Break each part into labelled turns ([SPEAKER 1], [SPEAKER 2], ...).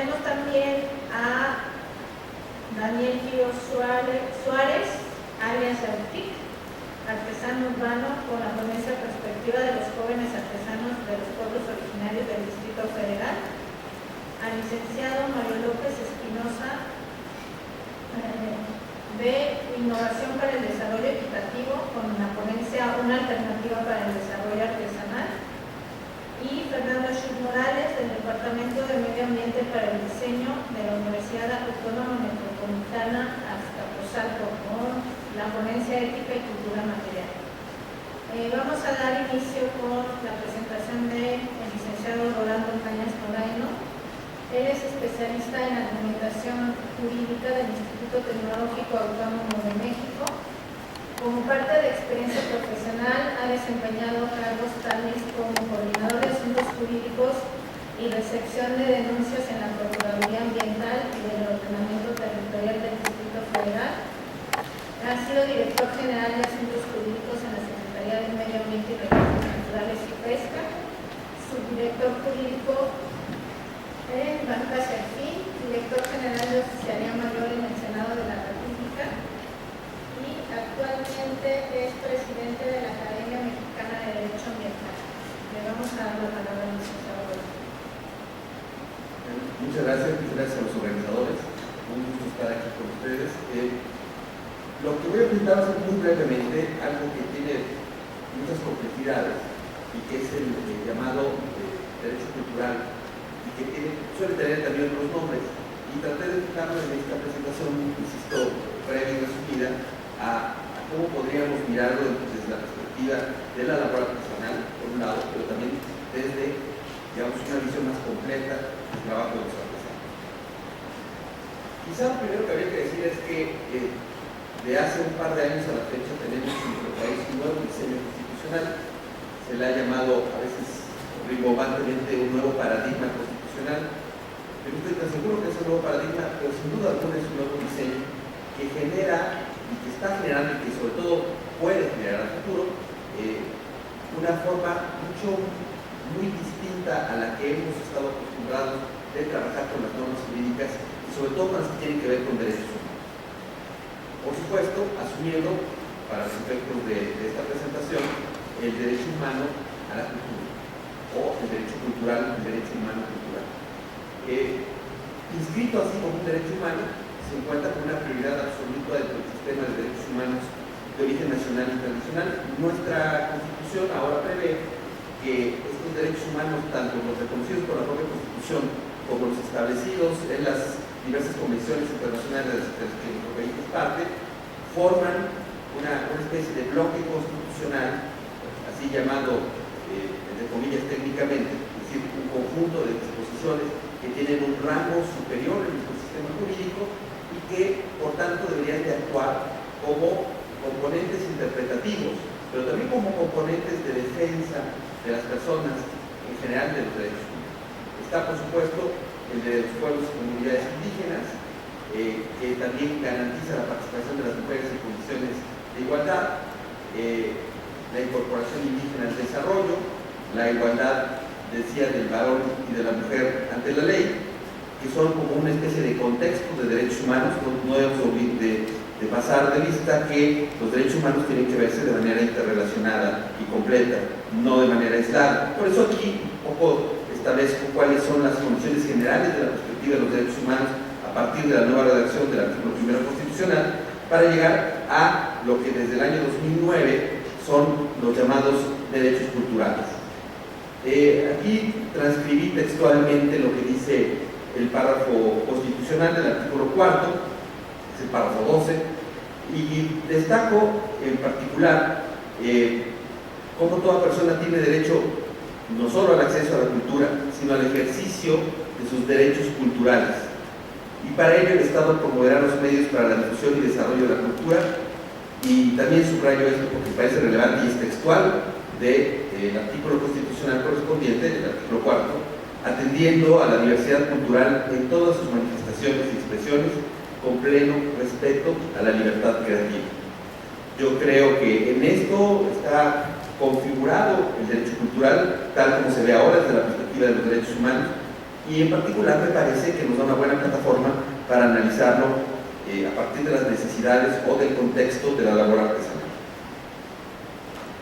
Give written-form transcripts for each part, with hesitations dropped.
[SPEAKER 1] tenemos también a Daniel Giro Suárez, alias Autic, artesano urbano con la ponencia perspectiva de los jóvenes artesanos de los pueblos originarios del Distrito Federal, al licenciado Mario López Espinosa, de innovación para el desarrollo equitativo con la ponencia Una alternativa para el desarrollo artesanal, y Fernando Schut Morales del Departamento de Medio Ambiente para el Diseño de la Universidad Autónoma Metropolitana Azcapotzalco con la ponencia Ética y Cultura Material. Vamos a dar inicio con la presentación del licenciado Rolando Cañas Moreno. Él es especialista en argumentación jurídica del Instituto Tecnológico Autónomo de México. Como parte de experiencia profesional, ha desempeñado cargos tales como coordinador de asuntos jurídicos y recepción de denuncias en la Procuraduría Ambiental y del Ordenamiento Territorial del Distrito Federal. Ha sido director general de asuntos jurídicos en la Secretaría de Medio Ambiente y Recursos Naturales y Pesca, subdirector jurídico en Banca Serfín, director general de Oficialía Mayor en el Senado de la República y actualmente es presidente de la Academia Mexicana de Derecho Ambiental. Le vamos a dar la palabra al licenciado.
[SPEAKER 2] Muchas gracias a los organizadores. Un gusto estar aquí con ustedes. Lo que voy a presentar es muy brevemente algo que tiene muchas complejidades y que es el llamado derecho cultural, y que suele tener también otros nombres, y traté de fijarlo en esta presentación, insisto, breve y resumida, a cómo podríamos mirarlo desde la perspectiva de la labor artesanal, por un lado, pero también desde, digamos, una visión más completa del trabajo de los artesanos. Quizá lo primero que habría que decir es que de hace un par de años a la fecha tenemos en nuestro país un nuevo diseño constitucional. Se le ha llamado a veces rimbobantemente un nuevo paradigma constitucional. Pero estoy tan seguro que es un nuevo paradigma, pero sin duda alguna es un nuevo diseño que genera y que está generando y que sobre todo puede generar al futuro una forma muy distinta a la que hemos estado acostumbrados de trabajar con las normas jurídicas y sobre todo con las que tienen que ver con derechos humanos. Por supuesto, asumiendo para los efectos de esta presentación el derecho humano a la cultura, o el derecho cultural, el derecho humano cultural. Inscrito así como un derecho humano, se encuentra con una prioridad absoluta dentro del sistema de derechos humanos de origen nacional y internacional. Nuestra Constitución ahora prevé que estos derechos humanos, tanto los reconocidos por la propia Constitución como los establecidos en las diversas convenciones internacionales de las que nuestro país es parte, forman una especie de bloque constitucional, así llamado, entre comillas, técnicamente, es decir, un conjunto de disposiciones que tienen un rango superior en nuestro sistema jurídico y que, por tanto, deberían de actuar como componentes interpretativos, pero también como componentes de defensa de las personas en general de los derechos humanos. Está, por supuesto, el de los pueblos y comunidades indígenas, que también garantiza la participación de las mujeres en condiciones de igualdad, la incorporación indígena al desarrollo, la igualdad, decía, del varón y de la mujer ante la ley, que son como una especie de contexto de derechos humanos. No debemos de pasar de vista que los derechos humanos tienen que verse de manera interrelacionada y completa, no de manera aislada. Por eso aquí un poco establezco cuáles son las condiciones generales de la perspectiva de los derechos humanos a partir de la nueva redacción del artículo 1 constitucional, para llegar a lo que desde el año 2009 son los llamados derechos culturales. Aquí transcribí textualmente lo que dice el párrafo constitucional del artículo 4, es el párrafo 12, y destaco en particular cómo toda persona tiene derecho no solo al acceso a la cultura, sino al ejercicio de sus derechos culturales. Y para ello el Estado promoverá los medios para la difusión y desarrollo de la cultura, y también subrayo esto porque me parece relevante y es textual del artículo constitucional correspondiente, el artículo 4, atendiendo a la diversidad cultural en todas sus manifestaciones y expresiones, con pleno respeto a la libertad creativa. Yo creo que en esto está configurado el derecho cultural tal como se ve ahora desde la perspectiva de los derechos humanos, y en particular me parece que nos da una buena plataforma para analizarlo a partir de las necesidades o del contexto de la labor artesanal.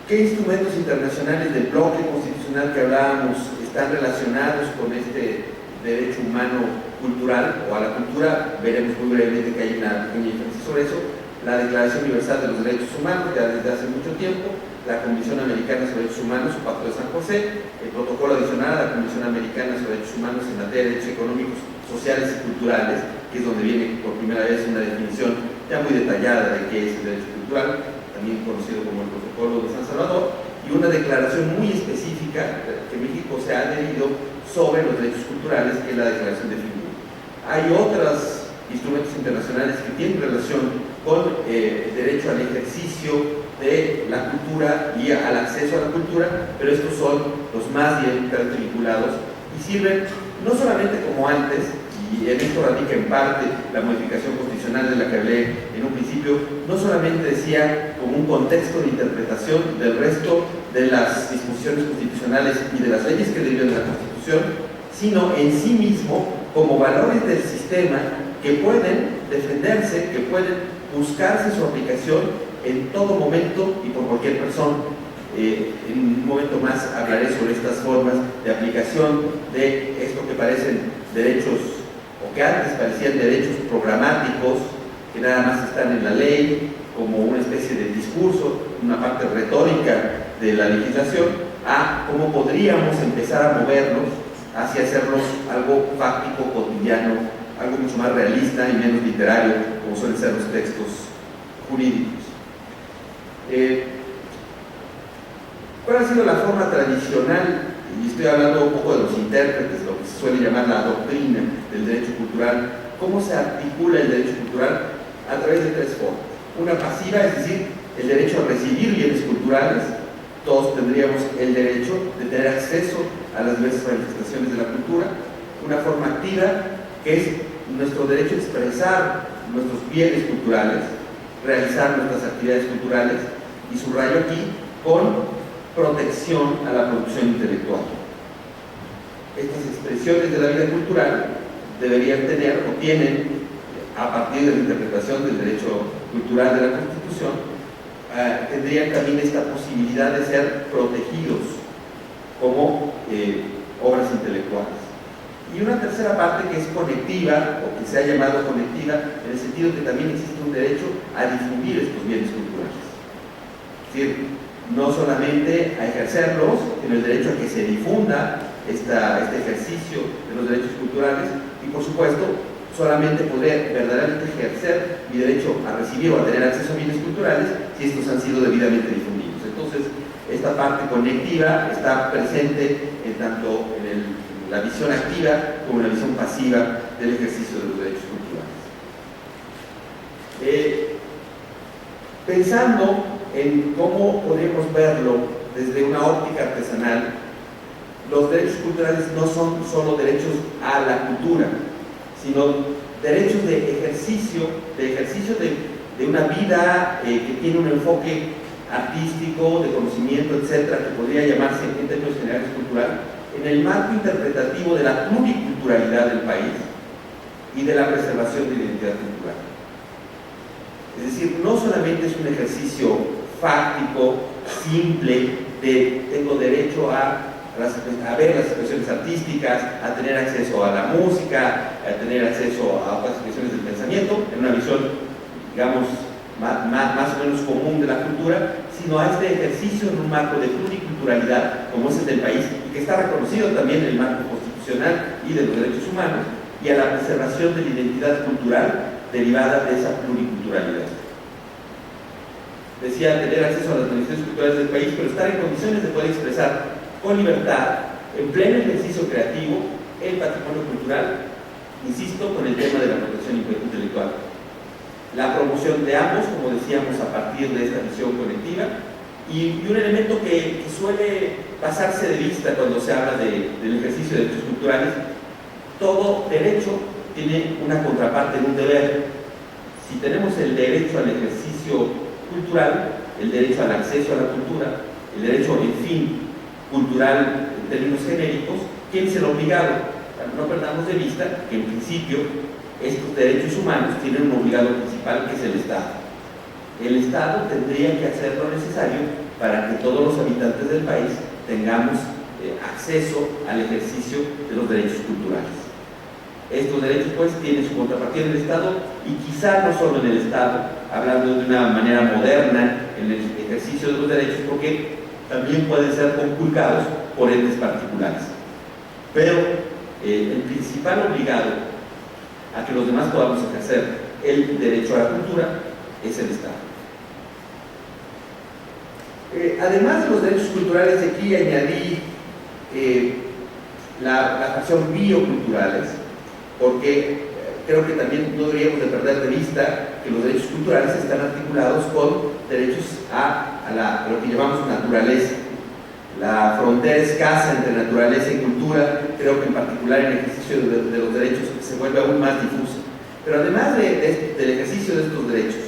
[SPEAKER 2] ¿Qué instrumentos internacionales del bloque constitucional que hablábamos están relacionados con este derecho humano cultural o a la cultura? Veremos muy brevemente que hay una pequeña diferencia sobre eso. La Declaración Universal de los Derechos Humanos, ya desde hace mucho tiempo, la Comisión Americana sobre Derechos Humanos, su Pacto de San José, el protocolo adicional a la Comisión Americana sobre Derechos Humanos en materia de derechos económicos, sociales y culturales, que es donde viene por primera vez una definición ya muy detallada de qué es el derecho cultural, también conocido como el Protocolo de San Salvador, y una declaración muy específica que México se ha adherido sobre los derechos culturales, que es la Declaración de Filipina. Hay otros instrumentos internacionales que tienen relación con el derecho al ejercicio de la cultura y al acceso a la cultura, pero estos son los más directamente vinculados y sirven no solamente como antes, y en esto radica en parte la modificación constitucional de la que hablé en un principio, no solamente decía como un contexto de interpretación del resto de las disposiciones constitucionales y de las leyes que derivan de la Constitución, sino en sí mismo como valores del sistema que pueden defenderse, que pueden buscarse su aplicación en todo momento y por cualquier persona. En un momento más hablaré sobre estas formas de aplicación de esto que parecen derechos, o que antes parecían derechos programáticos, que nada más están en la ley, como una especie de discurso, una parte retórica de la legislación, a cómo podríamos empezar a movernos hacia hacerlos algo fáctico, cotidiano, algo mucho más realista y menos literario, como suelen ser los textos jurídicos. ¿Cuál ha sido la forma tradicional? Y estoy hablando un poco de los intérpretes, lo que se suele llamar la doctrina del derecho cultural. ¿Cómo se articula el derecho cultural? A través de tres formas. Una pasiva, es decir, el derecho a recibir bienes culturales. Todos tendríamos el derecho de tener acceso a las diversas manifestaciones de la cultura. Una forma activa, que es nuestro derecho a expresar nuestros bienes culturales, realizar nuestras actividades culturales, y subrayo aquí, con protección a la producción intelectual. Estas expresiones de la vida cultural deberían tener o tienen, a partir de la interpretación del derecho cultural de la Constitución, tendrían también esta posibilidad de ser protegidos como obras intelectuales. Y una tercera parte que es conectiva, o que se ha llamado conectiva, en el sentido que también existe un derecho a difundir estos bienes culturales. Es decir, no solamente a ejercerlos, sino el derecho a que se difunda este ejercicio de los derechos culturales, y por supuesto, solamente poder verdaderamente ejercer mi derecho a recibir o a tener acceso a bienes culturales si estos han sido debidamente difundidos. Entonces, esta parte conectiva está presente tanto en la visión activa como en la visión pasiva del ejercicio de los derechos culturales. Pensando en cómo podríamos verlo desde una óptica artesanal, los derechos culturales no son solo derechos a la cultura, sino derechos de ejercicio de una vida que tiene un enfoque artístico, de conocimiento, etcétera, que podría llamarse en términos generales cultural, en el marco interpretativo de la pluriculturalidad del país y de la preservación de la identidad cultural. Es decir, no solamente es un ejercicio fáctico, simple, de tengo derecho a ver las expresiones artísticas, a tener acceso a la música, a tener acceso a otras expresiones del pensamiento, en una visión, digamos, más o menos común de la cultura, sino a este ejercicio en un marco de pluriculturalidad, como es el del país, y que está reconocido también en el marco constitucional y de los derechos humanos, y a la preservación de la identidad cultural derivada de esa pluriculturalidad. Decía tener acceso a las manifestaciones culturales del país, pero estar en condiciones de poder expresar con libertad, en pleno ejercicio creativo, el patrimonio cultural, insisto, con el tema de la protección intelectual. La promoción de ambos, como decíamos, a partir de esta visión colectiva, y un elemento que suele pasarse de vista cuando se habla del ejercicio de derechos culturales: todo derecho tiene una contraparte en un deber. Si tenemos el derecho al ejercicio cultural, el derecho al acceso a la cultura, el derecho, en fin, cultural en términos genéricos, ¿quién es el obligado? no perdamos de vista que en principio estos derechos humanos tienen un obligado principal, que es el Estado. El Estado tendría que hacer lo necesario para que todos los habitantes del país tengamos acceso al ejercicio de los derechos culturales. Estos derechos pues tienen su contrapartida en el Estado, y quizá no solo en el Estado, hablando de una manera moderna en el ejercicio de los derechos, porque también pueden ser conculcados por entes particulares. Pero el principal obligado a que los demás podamos ejercer el derecho a la cultura es el Estado. Además de los derechos culturales, aquí añadí la fracción bioculturales, porque creo que también no deberíamos de perder de vista que los derechos culturales están articulados con derechos a lo que llamamos naturaleza. La frontera escasa entre naturaleza y cultura, creo que en particular en el ejercicio de los derechos se vuelve aún más difusa. Pero además del ejercicio de estos derechos,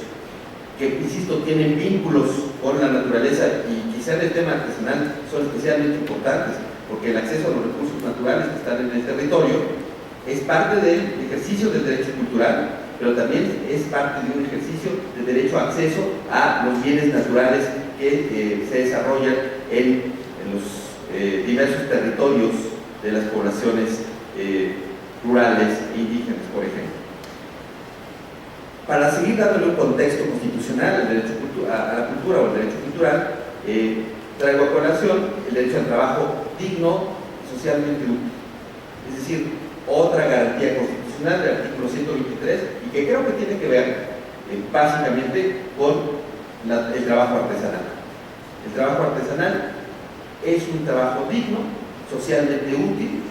[SPEAKER 2] que insisto, tienen vínculos con la naturaleza y quizá en el tema artesanal son especialmente importantes, porque el acceso a los recursos naturales que están en el territorio es parte del ejercicio del derecho cultural, pero también es parte de un ejercicio de derecho a acceso a los bienes naturales que se desarrollan en los diversos territorios de las poblaciones rurales e indígenas, por ejemplo. Para seguir dándole un contexto constitucional al derecho a la cultura o al derecho cultural, traigo a colación el derecho al trabajo digno y socialmente útil. Es decir, otra garantía constitucional del artículo 123, y que creo que tiene que ver básicamente con el trabajo artesanal. El trabajo artesanal es un trabajo digno, socialmente útil,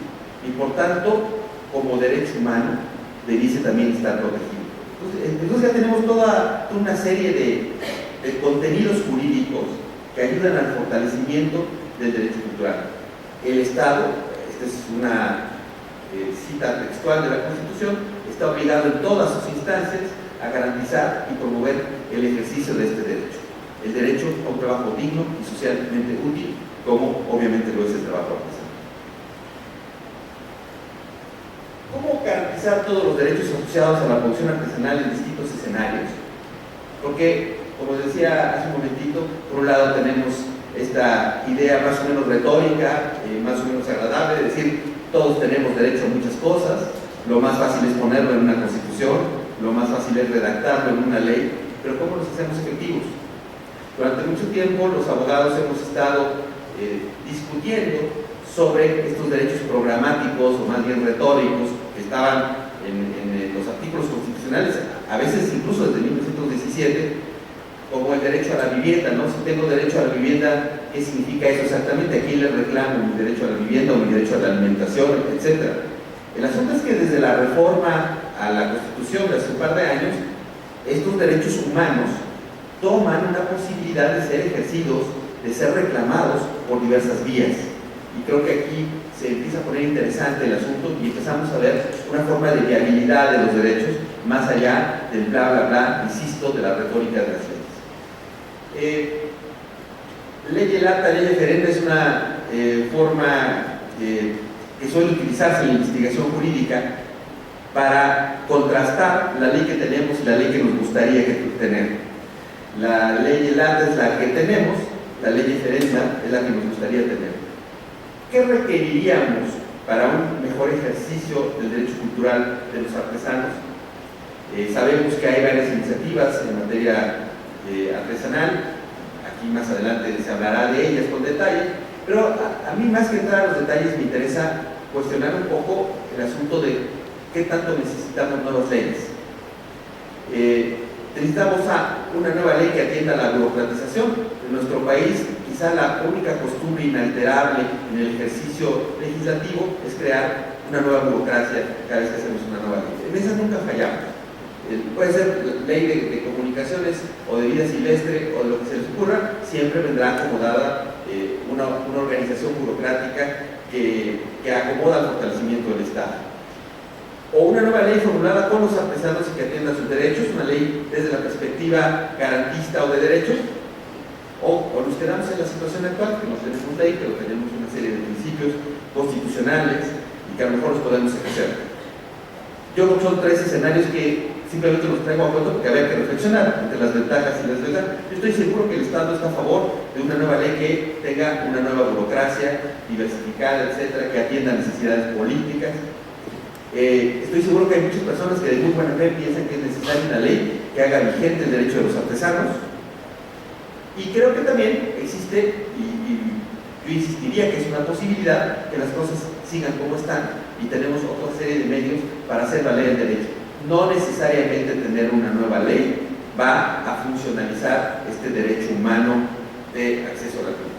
[SPEAKER 2] y por tanto, como derecho humano, debiese también estar protegido. Entonces ya tenemos toda una serie de contenidos jurídicos que ayudan al fortalecimiento del derecho cultural. El Estado, esta es una cita textual de la Constitución, está obligado en todas sus instancias a garantizar y promover el ejercicio de este derecho. El derecho a un trabajo digno y socialmente útil, como obviamente lo es el trabajo artesanal. ¿Cómo garantizar todos los derechos asociados a la producción artesanal en distintos escenarios? Porque, como decía hace un momentito, por un lado tenemos esta idea más o menos retórica, más o menos agradable, de decir, todos tenemos derecho a muchas cosas, lo más fácil es ponerlo en una constitución, lo más fácil es redactarlo en una ley, pero ¿cómo los hacemos efectivos? Durante mucho tiempo los abogados hemos estado discutiendo sobre estos derechos programáticos, o más bien retóricos, que estaban en los artículos constitucionales, a veces incluso desde 1917, como el derecho a la vivienda, ¿no? Si tengo derecho a la vivienda, ¿qué significa eso exactamente? ¿A quién le reclamo mi derecho a la vivienda o mi derecho a la alimentación, etcétera? El asunto es que desde la reforma a la Constitución de hace un par de años, estos derechos humanos toman una posibilidad de ser ejercidos, de ser reclamados por diversas vías. Y creo que aquí se empieza a poner interesante el asunto y empezamos a ver una forma de viabilidad de los derechos más allá del bla bla bla, insisto, de la retórica de las leyes. Ley lata, ley referenda es una forma que suele utilizarse en la investigación jurídica para contrastar la ley que tenemos y la ley que nos gustaría tener. La ley lata es la que tenemos, la ley referenda es la que nos gustaría tener. ¿Qué requeriríamos para un mejor ejercicio del derecho cultural de los artesanos? Sabemos que hay varias iniciativas en materia artesanal, aquí más adelante se hablará de ellas con detalle, pero a mí, más que entrar a los detalles, me interesa cuestionar un poco el asunto de qué tanto necesitamos nuevas leyes. Necesitamos una nueva ley que atienda a la burocratización. En nuestro país, quizá la única costumbre inalterable en el ejercicio legislativo es crear una nueva burocracia cada vez que hacemos una nueva ley. En esas nunca fallamos. Puede ser ley de comunicaciones o de vida silvestre o de lo que se les ocurra, siempre vendrá acomodada una organización burocrática que acomoda el fortalecimiento del Estado. O una nueva ley formulada con los artesanos y que atienda sus derechos, una ley desde la perspectiva garantista o de derechos, o nos quedamos en la situación actual, que no tenemos ley, pero tenemos una serie de principios constitucionales y que a lo mejor los podemos ejercer. Yo creo que son tres escenarios que simplemente los traigo a cuenta porque había que reflexionar entre las ventajas y las desventajas. Yo estoy seguro que el Estado está a favor de una nueva ley que tenga una nueva burocracia diversificada, etcétera, que atienda necesidades políticas. Estoy seguro que hay muchas personas que de muy buena fe piensan que es necesaria una ley que haga vigente el derecho de los artesanos. Y creo que también existe, y yo insistiría que es una posibilidad, que las cosas sigan como están y tenemos otra serie de medios para hacer valer el derecho. No necesariamente tener una nueva ley va a funcionalizar este derecho humano de acceso a la cultura.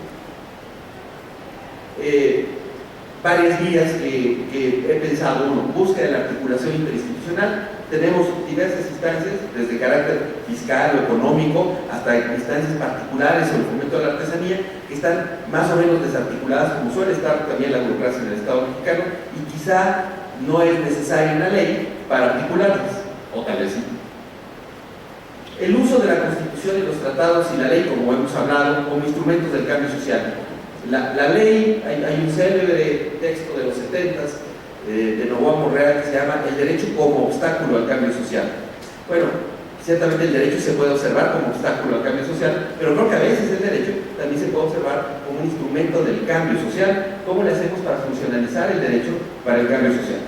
[SPEAKER 2] Varias vías que he pensado. Uno, búsqueda de la articulación interinstitucional. Tenemos diversas instancias, desde carácter fiscal o económico hasta instancias particulares o el fomento de la artesanía, que están más o menos desarticuladas, como suele estar también la burocracia en el Estado mexicano, y quizá no es necesaria una ley para articularlas, o tal vez sí. El uso de la Constitución y los tratados y la ley, como hemos hablado, como instrumentos del cambio social. La ley, hay un célebre texto de los 70s de Novoa Monreal que se llama El derecho como obstáculo al cambio social. Bueno, ciertamente el derecho se puede observar como obstáculo al cambio social, pero creo que a veces el derecho también se puede observar como un instrumento del cambio social. ¿Cómo le hacemos para funcionalizar el derecho para el cambio social?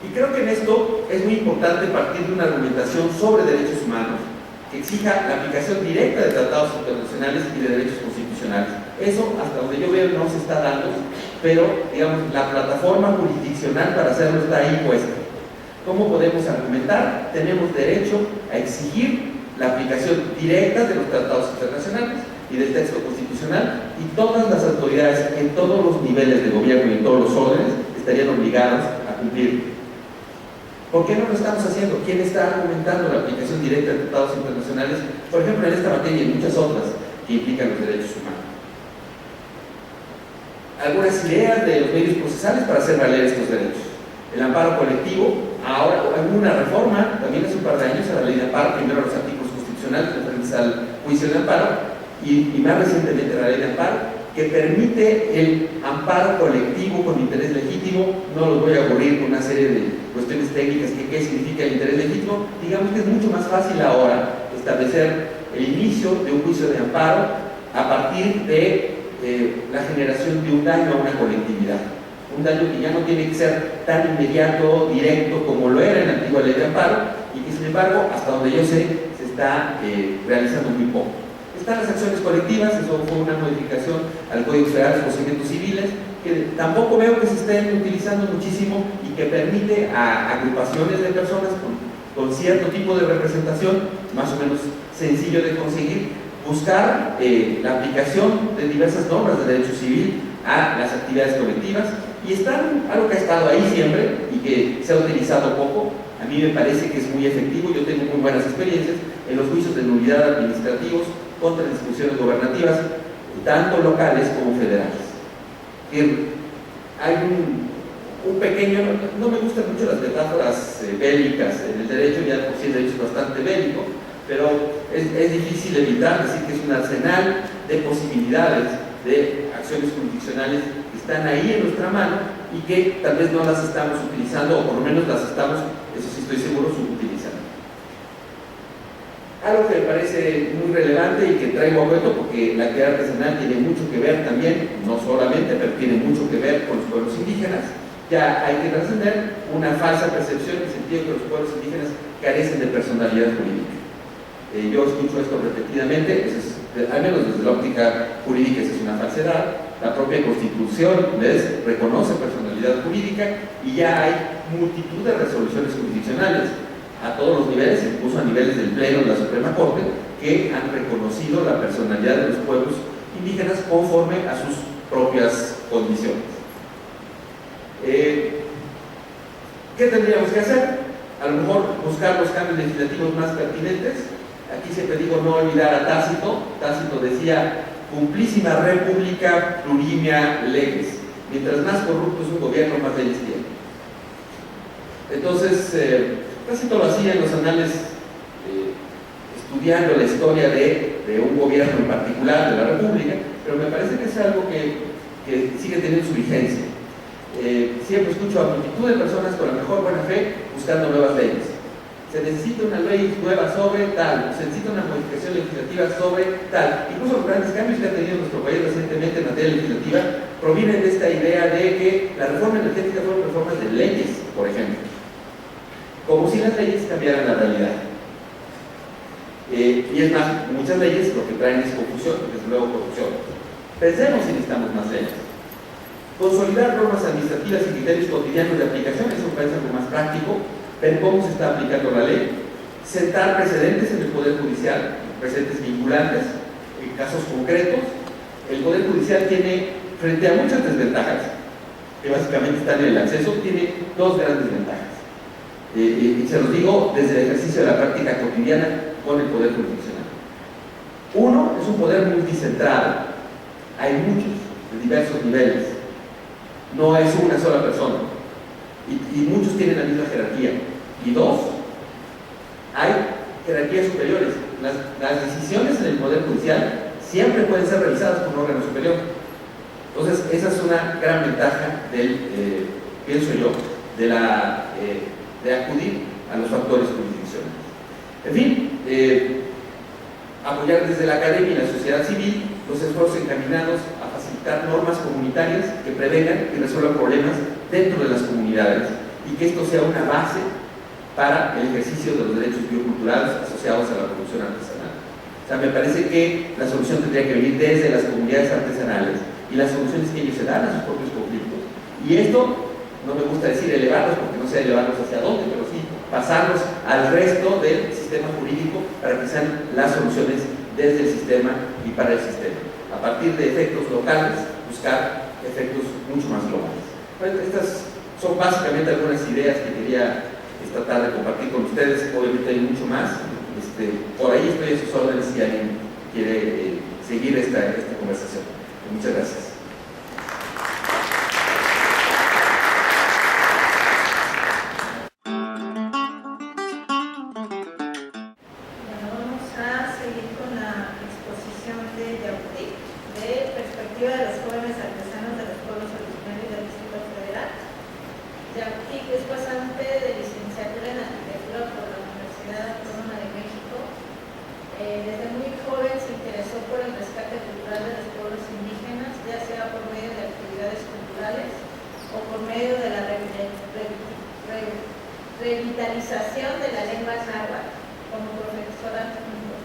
[SPEAKER 2] Y creo que en esto es muy importante partir de una argumentación sobre derechos humanos que exija la aplicación directa de tratados internacionales y de derechos constitucionales. Eso, hasta donde yo veo, no se está dando, pero, digamos, la plataforma jurisdiccional para hacerlo está ahí puesta. ¿Cómo podemos argumentar? Tenemos derecho a exigir la aplicación directa de los tratados internacionales y del texto constitucional, y todas las autoridades en todos los niveles de gobierno y en todos los órdenes estarían obligadas a cumplir. ¿Por qué no lo estamos haciendo? ¿Quién está argumentando la aplicación directa de tratados internacionales? Por ejemplo, en esta materia y en muchas otras que implican los derechos humanos. Algunas ideas de los medios procesales para hacer valer estos derechos. El amparo colectivo. Ahora hay una reforma, también hace un par de años, a la ley de amparo, primero los artículos constitucionales referentes al juicio de amparo y más recientemente la ley de amparo, que permite el amparo colectivo con interés legítimo. No los voy a aburrir con una serie de cuestiones técnicas que qué significa el interés legítimo. Digamos que es mucho más fácil ahora establecer el inicio de un juicio de amparo a partir de la generación de un daño a una colectividad. Un daño que ya no tiene que ser tan inmediato, directo como lo era en la antigua ley de amparo, y que sin embargo, hasta donde yo sé, se está realizando muy poco. Están las acciones colectivas. Eso fue una modificación al Código Federal de Procedimientos Civiles, que tampoco veo que se estén utilizando muchísimo y que permite a agrupaciones de personas con cierto tipo de representación, más o menos sencillo de conseguir, buscar la aplicación de diversas normas de derecho civil a las actividades colectivas, y están algo que ha estado ahí siempre y que se ha utilizado poco. A mí me parece que es muy efectivo. Yo tengo muy buenas experiencias en los juicios de nulidad administrativos contra discusiones gobernativas, tanto locales como federales. Hay un pequeño, no me gustan mucho las metáforas bélicas en el derecho, ya por sí el derecho es bastante bélico, pero es difícil evitar decir que es un arsenal de posibilidades de acciones jurisdiccionales que están ahí en nuestra mano y que tal vez no las estamos utilizando, o por lo menos las estamos, eso sí estoy seguro, subutilizando. Algo que me parece muy relevante y que traigo a cuento, porque la actividad artesanal tiene mucho que ver también, no solamente, pero tiene mucho que ver con los pueblos indígenas. Ya hay que trascender una falsa percepción en el sentido que los pueblos indígenas carecen de personalidad jurídica. Yo escucho esto repetidamente, al menos desde la óptica jurídica esa es una falsedad. La propia Constitución les reconoce personalidad jurídica y ya hay multitud de resoluciones jurisdiccionales a todos los niveles, incluso a niveles del Pleno de la Suprema Corte, que han reconocido la personalidad de los pueblos indígenas conforme a sus propias condiciones. ¿Qué tendríamos que hacer? A lo mejor buscar los cambios legislativos más pertinentes. Aquí siempre digo no olvidar a Tácito. Tácito decía: cumplísima república plurimia leges. Mientras más corrupto es un gobierno, más leyes tiene. Entonces, Tácito lo hacía en los anales, estudiando la historia de un gobierno en particular de la república, pero me parece que es algo que sigue teniendo su vigencia. siempre escucho a multitud de personas con la mejor buena fe buscando nuevas leyes. Se necesita una ley nueva sobre tal, se necesita una modificación legislativa sobre tal. Incluso los grandes cambios que ha tenido nuestro país recientemente en materia legislativa provienen de esta idea de que la reforma energética fueron reformas de leyes, por ejemplo. Como si las leyes cambiaran la realidad. Y es más, muchas leyes lo que traen es confusión, desde luego corrupción. Pensemos si necesitamos más leyes. Consolidar normas administrativas y criterios cotidianos de aplicación, eso me parece algo más práctico. Ver cómo se está aplicando la ley, sentar precedentes en el Poder Judicial, precedentes vinculantes, en casos concretos. El Poder Judicial tiene, frente a muchas desventajas, que básicamente están en el acceso, tiene dos grandes ventajas. Y se los digo desde el ejercicio de la práctica cotidiana con el Poder Jurisdiccional. Uno, es un poder multicentrado. Hay muchos, de diversos niveles. No es una sola persona. Y muchos tienen la misma jerarquía. Y dos, hay jerarquías superiores. Las decisiones en el Poder Judicial siempre pueden ser revisadas por un órgano superior. Entonces, esa es una gran ventaja del, pienso yo, de acudir a los factores jurisdiccionales. En fin, apoyar desde la academia y la sociedad civil los esfuerzos encaminados a facilitar normas comunitarias que prevengan y resuelvan problemas dentro de las comunidades y que esto sea una base para el ejercicio de los derechos bioculturales asociados a la producción artesanal. O sea, me parece que la solución tendría que venir desde las comunidades artesanales y las soluciones que ellos se dan a sus propios conflictos. Y esto, no me gusta decir elevarlos porque no sé elevarlos hacia dónde, pero sí pasarlos al resto del sistema jurídico para que sean las soluciones desde el sistema y para el sistema. A partir de efectos locales, buscar efectos mucho más globales. Bueno, estas son básicamente algunas ideas que quería esta tarde compartir con ustedes. Obviamente hay mucho más. Por ahí estoy a sus órdenes si alguien quiere seguir esta conversación. Muchas gracias.
[SPEAKER 1] Revitalización de la lengua náhuatl como profesora adjunto.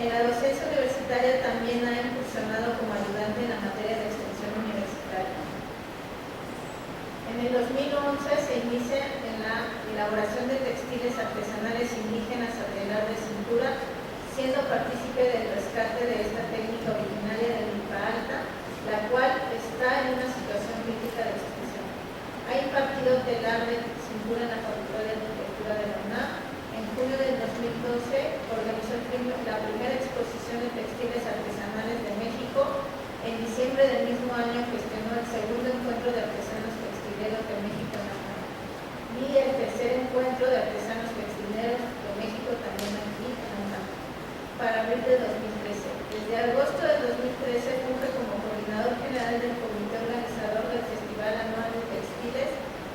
[SPEAKER 1] En la docencia universitaria también ha incursionado como ayudante en la materia de extensión universitaria. En el 2011 se inicia en la elaboración de textiles artesanales indígenas a telar de cintura, siendo partícipe del rescate de esta técnica originaria de Milpa Alta, la cual está en una situación crítica de extinción. Ha impartido telar de cintura en la Facultad de Arquitectura de la UNAM. En junio del 2012 organizó la primera exposición de textiles artesanales de México. En diciembre del mismo año gestionó el segundo encuentro de artesanos textileros de México en la UNAM y el tercer encuentro de artesanos textileros de México también aquí en la UNAM para abril de 2013. Desde agosto del 2013 funge como coordinador general del comité organizador del Festival Anual de Textiles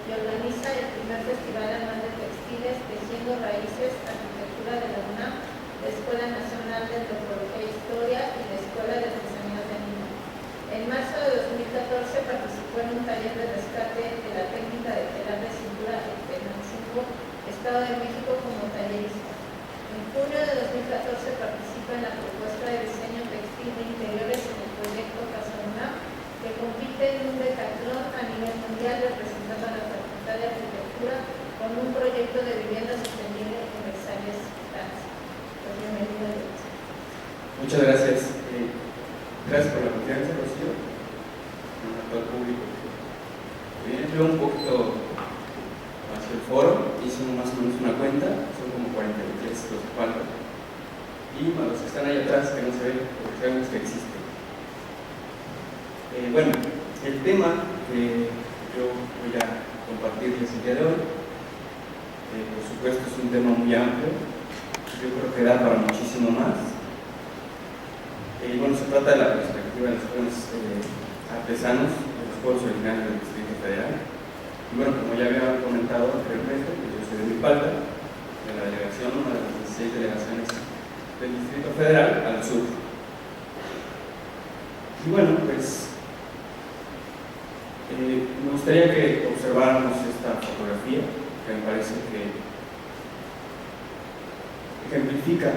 [SPEAKER 1] y organiza el primer Festival Anual de Textiles Tejiendo Raíces, Arquitectura de la UNAM, la Escuela Nacional de Antropología e Historia y la Escuela de Artesanías de Lima. En marzo de 2014 participó en un taller de rescate de la técnica de telar de cintura en Tenancingo, Estado de México, como tallerista. En junio de 2014 participa en la propuesta de diseño textil de interiores en el proyecto Casa UNAM, que compite en un decatlón a nivel mundial representando a la Facultad de Arquitectura con un proyecto de vivienda sostenible en Versalles, Francia. Bienvenido.
[SPEAKER 3] Muchas gracias. Gracias por la confianza, Rocío, a todo el público. Bien, veo un poquito hacia el foro, hice más o menos una cuenta, son como 43 los que faltan. Y para los que están ahí atrás, que no se ven, porque sabemos que existen. Bueno, el tema que yo voy a compartirles el día de hoy, por supuesto es un tema muy amplio, yo creo que da para muchísimo más. Bueno, se trata de la perspectiva de los jóvenes artesanos de los pueblos originarios del distrito Distrito Federal. Y bueno, como ya había comentado anteriormente, pues yo soy de Milpalta, de la delegación, una de las 16 delegaciones del Distrito Federal al sur. Y bueno, pues me gustaría que observáramos esta fotografía, que me parece que ejemplifica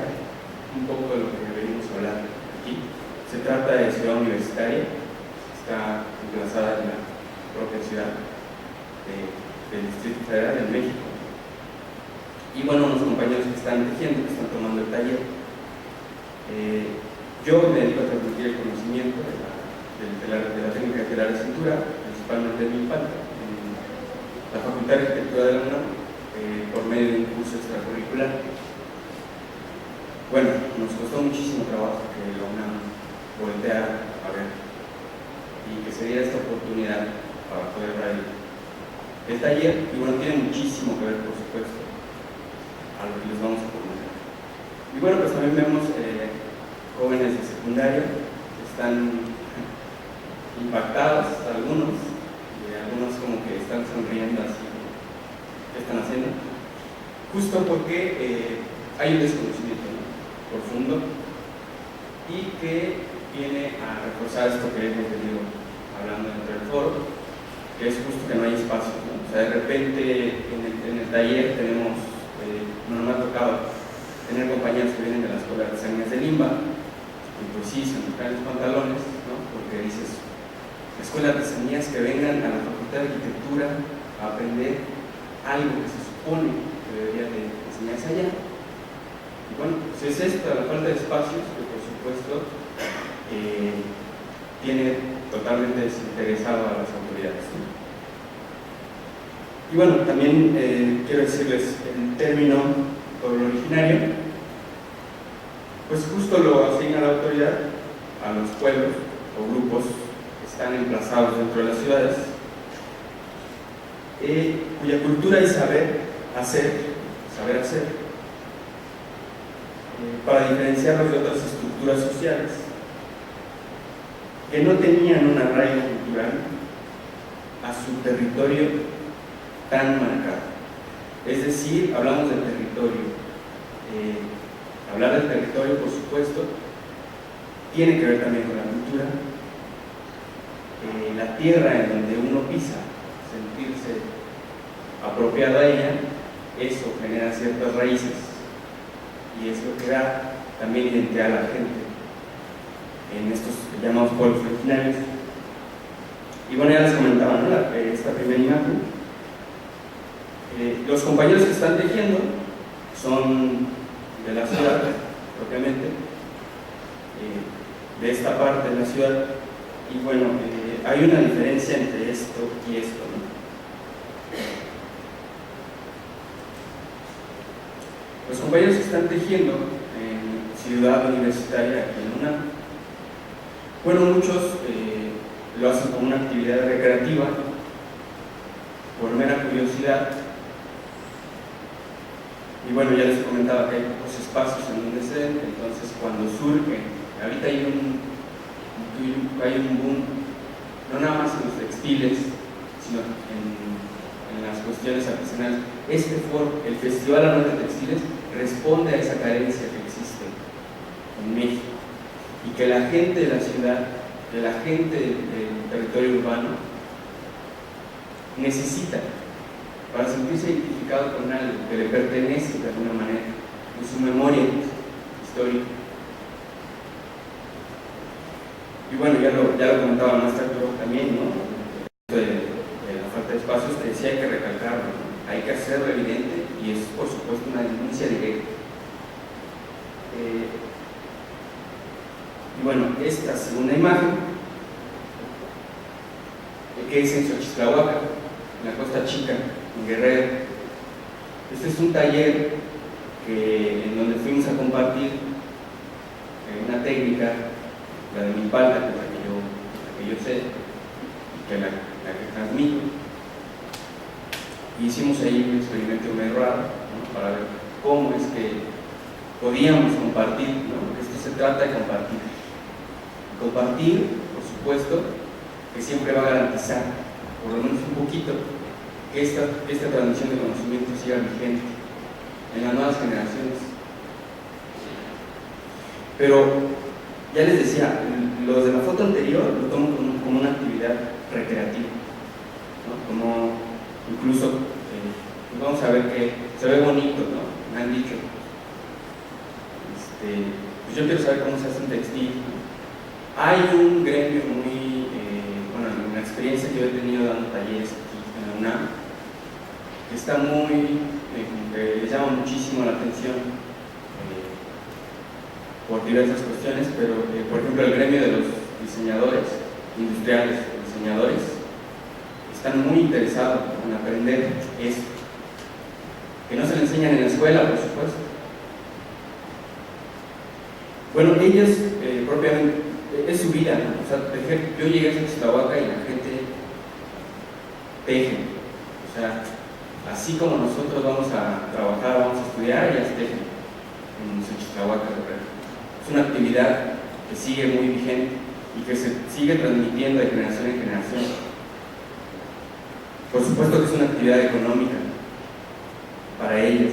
[SPEAKER 3] un poco de lo que venimos a hablar aquí. Se trata de Ciudad Universitaria, está emplazada en la propia ciudad del Distrito Federal de México. Y bueno, los compañeros que están tejiendo, que están tomando el taller, yo me dedico a transmitir el conocimiento de la técnica de telar de cintura, principalmente de Milpalta, en la Facultad de Arquitectura de la UNAM, por medio de un curso extracurricular. Bueno, nos costó muchísimo trabajo que la UNAM volteara a ver y que se diera esta oportunidad para poder dar el taller. Y bueno, tiene muchísimo que ver, por supuesto, a lo que les vamos a comentar. Y bueno, pues también vemos jóvenes de secundaria que están impactados, algunos, y algunos como que están sonriendo así, ¿qué están haciendo? Justo porque hay un desconocimiento, ¿no?, profundo, y que viene a reforzar esto que hemos venido hablando dentro del foro, que es justo que no hay espacio, ¿no? O sea, de repente en el taller tenemos, no me ha tocado tener compañeros que vienen de la Escuela de Artesanías de Limba, y pues sí, se nos caen los pantalones, ¿no?, porque dices, Escuela de Artesanías que vengan a la Facultad de Arquitectura a aprender algo que se supone que debería de enseñarse allá. Y bueno, pues es esta la falta de espacios que por supuesto tiene totalmente desinteresado a las autoridades, ¿no? Y bueno, también quiero decirles el término pueblo originario, pues justo lo asigna la autoridad a los pueblos o grupos que están emplazados dentro de las ciudades, cuya cultura y saber hacer, para diferenciarlos de otras estructuras sociales que no tenían un arraigo cultural a su territorio tan marcado. Es decir, hablamos del territorio. Hablar del territorio, por supuesto, tiene que ver también con la cultura. La tierra en donde uno pisa, sentirse apropiado a ella, eso genera ciertas raíces y es lo que da también identidad a la gente en estos llamados pueblos originarios. Y bueno, ya les comentaba, ¿no?, esta primera imagen. Los compañeros que están tejiendo son de la ciudad, propiamente, de esta parte de la ciudad. Y bueno, hay una diferencia entre esto y esto, ¿no? Los compañeros que están tejiendo en Ciudad Universitaria, aquí en UNAM, bueno, muchos lo hacen como una actividad recreativa, por mera curiosidad. Y bueno, ya les comentaba que hay pocos espacios en donde se den, entonces cuando surge, ahorita hay un boom, no nada más en los textiles, sino en las cuestiones artesanales. Este foro, el Festival Anual de Textiles, responde a esa carencia que existe en México y que la gente de la ciudad, que la gente del territorio urbano necesita para sentirse identificado con algo que le pertenece de alguna manera, en su memoria histórica. Y bueno, ya lo comentaba el maestro Arturo también, ¿no?, de la falta de espacios, que sí hay que recalcarlo, ¿no?, hay que hacerlo evidente y es por supuesto una denuncia directa. Y bueno, esta segunda imagen, que es en Xochitlahuaca, en la Costa Chica, en Guerrero. Este es un taller en donde fuimos a compartir una técnica, la de Milpalta, la que yo sé y que la que transmito. Y hicimos ahí un experimento muy raro, ¿no?, para ver cómo es que podíamos compartir, ¿no?, porque esto se trata de compartir. Compartir, por supuesto, que siempre va a garantizar por lo menos un poquito, que esta transmisión de conocimiento siga vigente en las nuevas generaciones. Pero ya les decía, los de la foto anterior lo tomo como una actividad recreativa, ¿no? Como incluso vamos a ver que se ve bonito, ¿no? Me han dicho, pues yo quiero saber cómo se hace un textil, ¿no? Hay un gremio muy, bueno, una experiencia que yo he tenido dando talleres aquí en la UNAM, que está muy, que les llama muchísimo la atención por diversas cuestiones, pero por ejemplo el gremio de los diseñadores industriales, diseñadores, están muy interesados en aprender eso, que no se le enseñan en la escuela, por supuesto. Bueno, ellos propiamente, es su vida, ¿no? O sea, yo llegué a Xochitlahuaca y la gente teje, o sea, así como nosotros vamos a trabajar, vamos a estudiar, ellas tejen en Xochitlahuaca. Es una actividad que sigue muy vigente y que se sigue transmitiendo de generación en generación. Por supuesto que es una actividad económica para ellos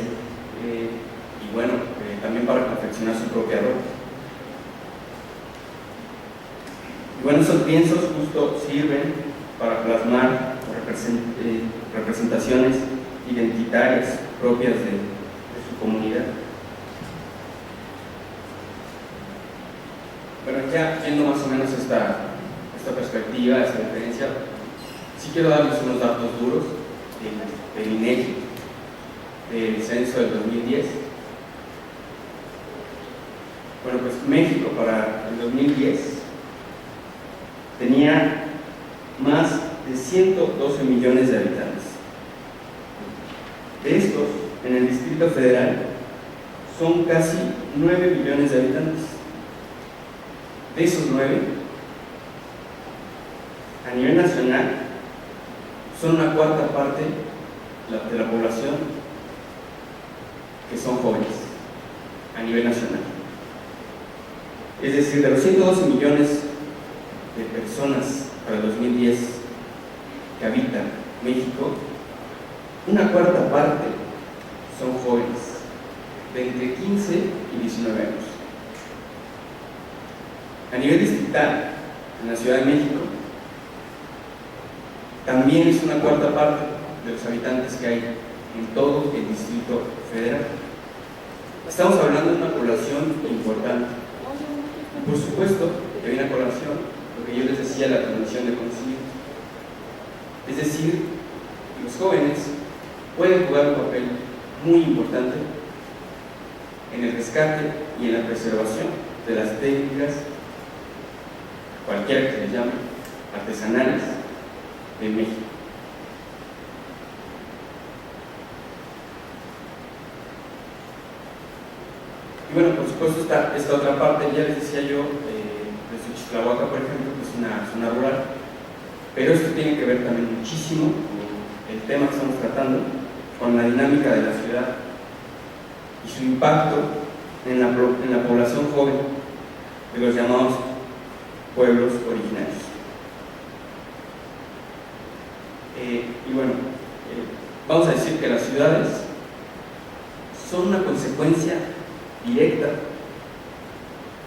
[SPEAKER 3] y bueno, también para confeccionar su propia ropa. Y bueno, esos lienzos justo sirven para plasmar representaciones identitarias propias de su comunidad. Bueno, ya viendo más o menos esta perspectiva, esta referencia, sí quiero darles unos datos duros del INEGI, del censo del 2010. Bueno, pues México para el 2010 tenía más de 112 millones de habitantes. De estos, en el Distrito Federal, son casi 9 millones de habitantes. De esos 9, a nivel nacional, son una cuarta parte de la población que son jóvenes, a nivel nacional. Es decir, de los 112 millones de personas para el 2010 que habitan México, una cuarta parte son jóvenes, de entre 15 y 19 años. A nivel distrital, en la Ciudad de México, también es una cuarta parte de los habitantes que hay en todo el Distrito Federal. Estamos hablando de una población importante. Por supuesto que viene a colación lo que yo les decía, la transmisión de conocimiento. Es decir, los jóvenes pueden jugar un papel muy importante en el rescate y en la preservación de las técnicas, cualquiera que se les llame, artesanales de México. Y bueno, por supuesto esta otra parte, ya les decía yo, de Xochitlahuaca, por ejemplo, que es una zona rural, pero esto tiene que ver también muchísimo con el tema que estamos tratando, con la dinámica de la ciudad y su impacto en la población joven de los llamados pueblos originarios. Y bueno, vamos a decir que las ciudades son una consecuencia directa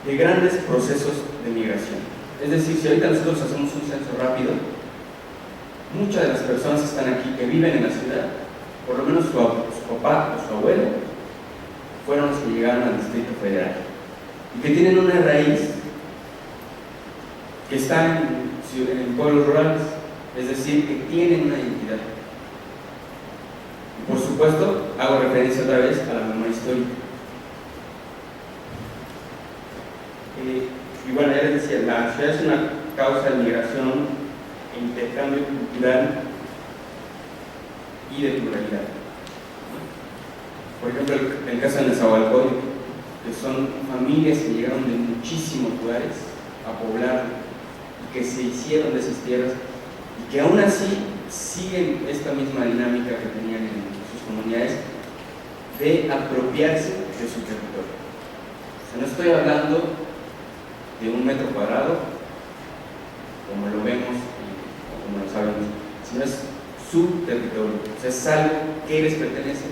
[SPEAKER 3] de grandes procesos de migración. Es decir, si ahorita nosotros hacemos un censo rápido, muchas de las personas que están aquí, que viven en la ciudad, por lo menos su papá o su abuelo, fueron los que llegaron al Distrito Federal y que tienen una raíz que está en pueblos rurales, es decir, que tienen una identidad. Y por supuesto, hago referencia otra vez a la memoria histórica. Y bueno, ya les decía, la ciudad es una causa de migración e intercambio cultural y de pluralidad. Por ejemplo, el caso de Nezahualcóyotl, que son familias que llegaron de muchísimos lugares a poblar y que se hicieron de esas tierras y que aún así siguen esta misma dinámica que tenían en sus comunidades de apropiarse de su territorio. O sea, no estoy hablando de 1 metro cuadrado como lo vemos o como lo sabemos, sino es su territorio, o sea, es algo que les pertenece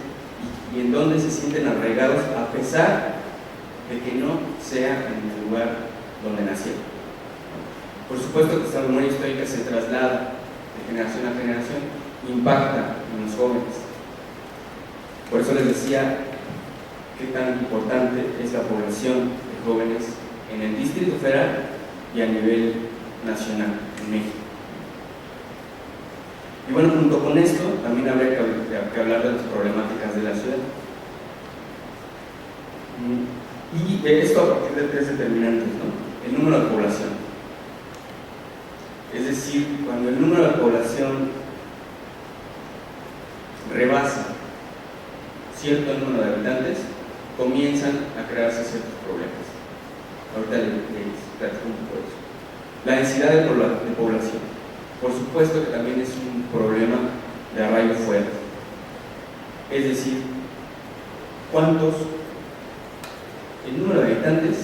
[SPEAKER 3] y en donde se sienten arraigados a pesar de que no sea en el lugar donde nacieron. Por supuesto que esta memoria histórica se traslada de generación a generación, impacta en los jóvenes. Por eso les decía qué tan importante es la población de jóvenes en el Distrito Federal y a nivel nacional en México. Y bueno, junto con esto también habría que hablar de las problemáticas de la ciudad. Y esto a partir de tres determinantes, ¿no? El número de población. Es decir, cuando el número de población rebasa cierto número de habitantes, comienzan a crearse ciertos problemas. Ahorita les platico un poco de eso. La densidad de población. Por supuesto que también es un problema de arraigo fuerte. Es decir, el número de habitantes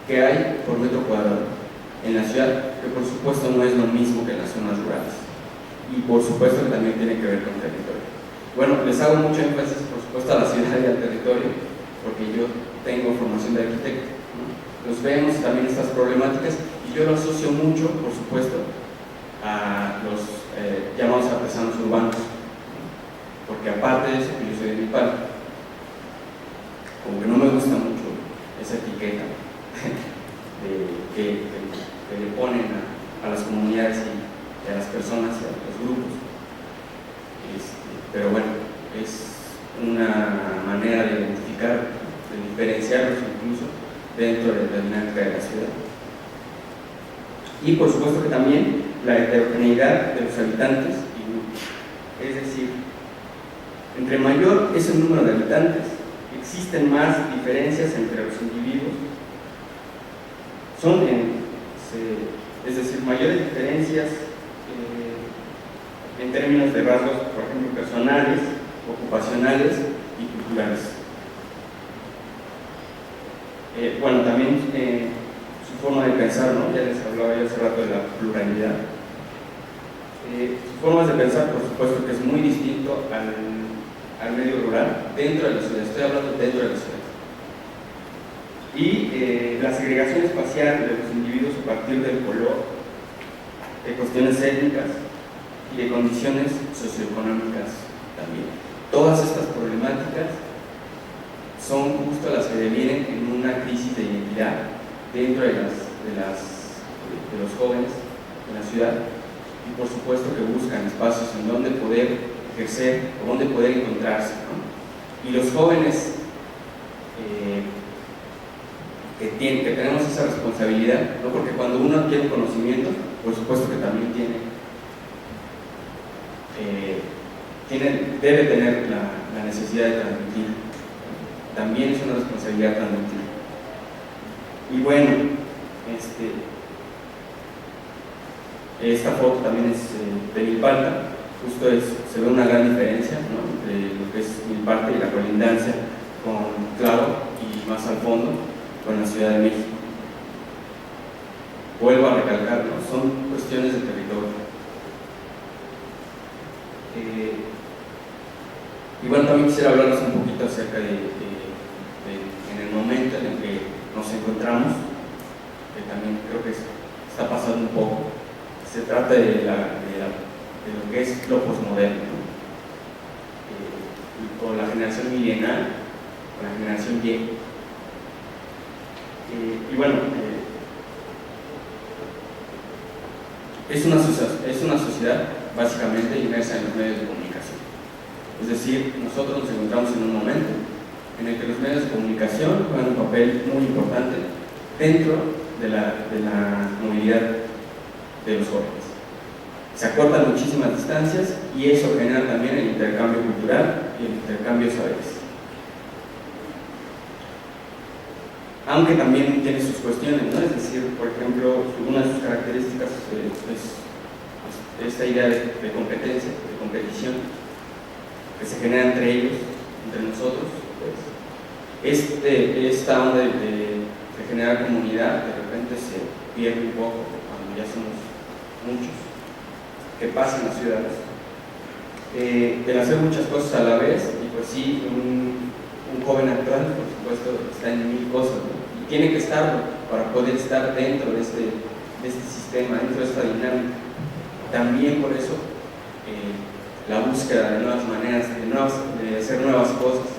[SPEAKER 3] que hay por metro cuadrado en la ciudad, que por supuesto no es lo mismo que en las zonas rurales. Y por supuesto que también tiene que ver con territorio. Bueno, les hago mucho énfasis, por supuesto, a la ciudad y al territorio, porque yo tengo formación de arquitecto, ¿no? Nos vemos también estas problemáticas y yo lo asocio mucho, por supuesto, a los llamados artesanos urbanos, porque aparte de eso, que yo soy de Milpalta, como que no me gusta mucho esa etiqueta que le ponen a las comunidades y a las personas y a los grupos, pero bueno, es una manera de identificar, de diferenciarlos incluso dentro de la dinámica de la ciudad. Y por supuesto que también la heterogeneidad de los habitantes y grupos. Es decir, entre mayor es el número de habitantes, existen más diferencias entre los individuos, es decir, mayores diferencias en términos de rasgos, por ejemplo, personales, ocupacionales y culturales. Bueno, también su forma de pensar, ¿no? Ya les hablaba yo hace rato de la pluralidad. Sus formas de pensar, por supuesto que es muy distinto al medio rural dentro de la ciudad. Estoy hablando dentro de la ciudad. Y la segregación espacial de los individuos a partir del color, de cuestiones étnicas y de condiciones socioeconómicas también. Todas estas problemáticas son justo las que devienen en una crisis de identidad dentro de los jóvenes en la ciudad, y por supuesto que buscan espacios en donde poder ejercer o donde poder encontrarse, ¿no? Y los jóvenes que tenemos esa responsabilidad, ¿no? Porque cuando uno adquiere conocimiento, por supuesto que también debe tener la necesidad de transmitir. También es una responsabilidad transmitir. Y bueno, esta foto también es de Milpalta. Justo se ve una gran diferencia, ¿no? Entre lo que es Milpalta y la colindancia con Claro y más al fondo con la Ciudad de México. Vuelvo a recalcar, ¿no? Son cuestiones de territorio. Y bueno, también quisiera hablarles un poquito acerca de en el momento en el que nos encontramos, que también creo que está pasando un poco. Se trata de lo que es lo posmoderno, ¿no? Con la generación milenial, con la generación Y. Y bueno, es una sociedad básicamente inmersa en los medios de comunicación. Es decir, nosotros nos encontramos en un momento en el que los medios de comunicación juegan un papel muy importante dentro de la movilidad de los jóvenes. Se acortan muchísimas distancias y eso genera también el intercambio cultural y el intercambio de saberes. Aunque también tiene sus cuestiones, ¿no? Es decir, por ejemplo, una de sus características es esta idea de competencia, de competición, que se genera entre ellos, entre nosotros. Pues, esta onda de generar comunidad de repente se pierde un poco cuando ya somos muchos, que pasa en las ciudades, el hacer muchas cosas a la vez, y pues sí, un joven actual, por supuesto, está en 1000 cosas, ¿no? Y tiene que estarlo para poder estar dentro de este sistema, dentro de esta dinámica. También por eso la búsqueda de nuevas maneras, de hacer nuevas cosas,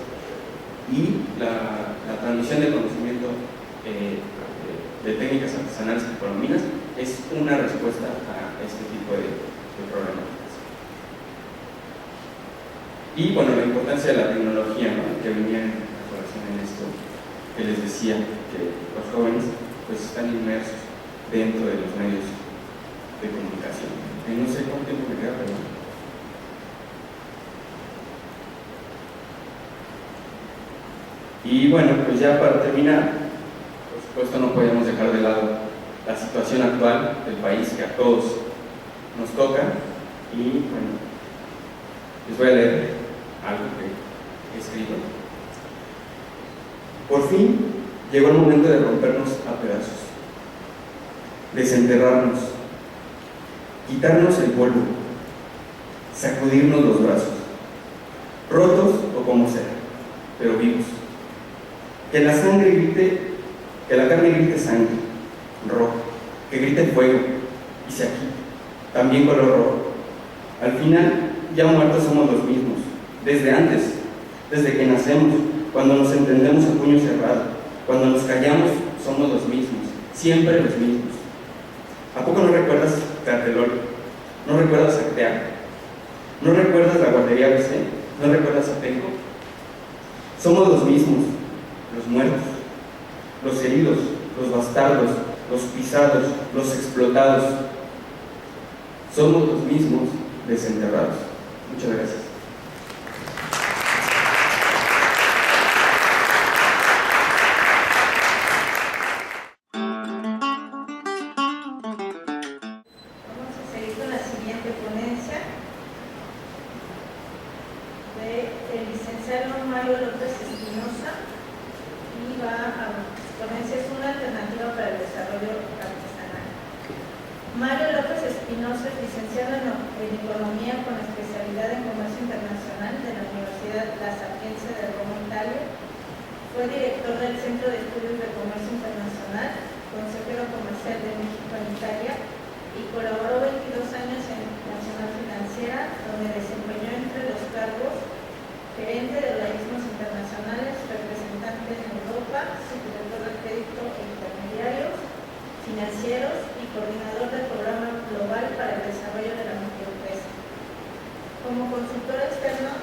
[SPEAKER 3] y la transmisión de conocimiento de técnicas artesanales y colombinas es una respuesta a este tipo de problemáticas. Y bueno, la importancia de la tecnología, ¿no?, que venía en relación en esto que les decía, que los jóvenes pues están inmersos dentro de los medios de comunicación. Y no sé cuánto tiempo me queda, pero y bueno, pues ya para terminar, por supuesto no podemos dejar de lado la situación actual del país que a todos nos toca, y bueno, les voy a leer algo que he escrito. Por fin llegó el momento de rompernos a pedazos, desenterrarnos, quitarnos el polvo, sacudirnos los brazos, rotos o como sea, pero vivos. Que la sangre grite, que la carne grite sangre, rojo, que grite fuego y se agite, también color rojo. Al final, ya muertos somos los mismos, desde antes, desde que nacemos, cuando nos entendemos a puño cerrado, cuando nos callamos, somos los mismos, siempre los mismos. ¿A poco no recuerdas Tlatelolco? ¿No recuerdas Acteac? ¿No recuerdas la guardería BC? ¿No recuerdas Atenco? Somos los mismos, los muertos, los heridos, los bastardos, los pisados, los explotados. Somos los mismos desenterrados. Muchas gracias.
[SPEAKER 1] Vamos a seguir con la siguiente ponencia del licenciado Mario López Espinosa, y ponencia es una alternativa para el desarrollo artesanal. Mario López Espinosa es licenciado en Economía con especialidad en Comercio Internacional de la Universidad La Sapienza de Roma, Italia. Fue director del Centro de Estudios de Comercio Internacional, consejero comercial de México en Italia, y colaboró 22 años en Nacional Financiera, donde desempeñó entre los cargos gerente de organismos internacionales, representante en Europa, subdirector de crédito e intermediarios financieros y coordinador del Programa Global para el Desarrollo de la Microempresa. Como consultor externo,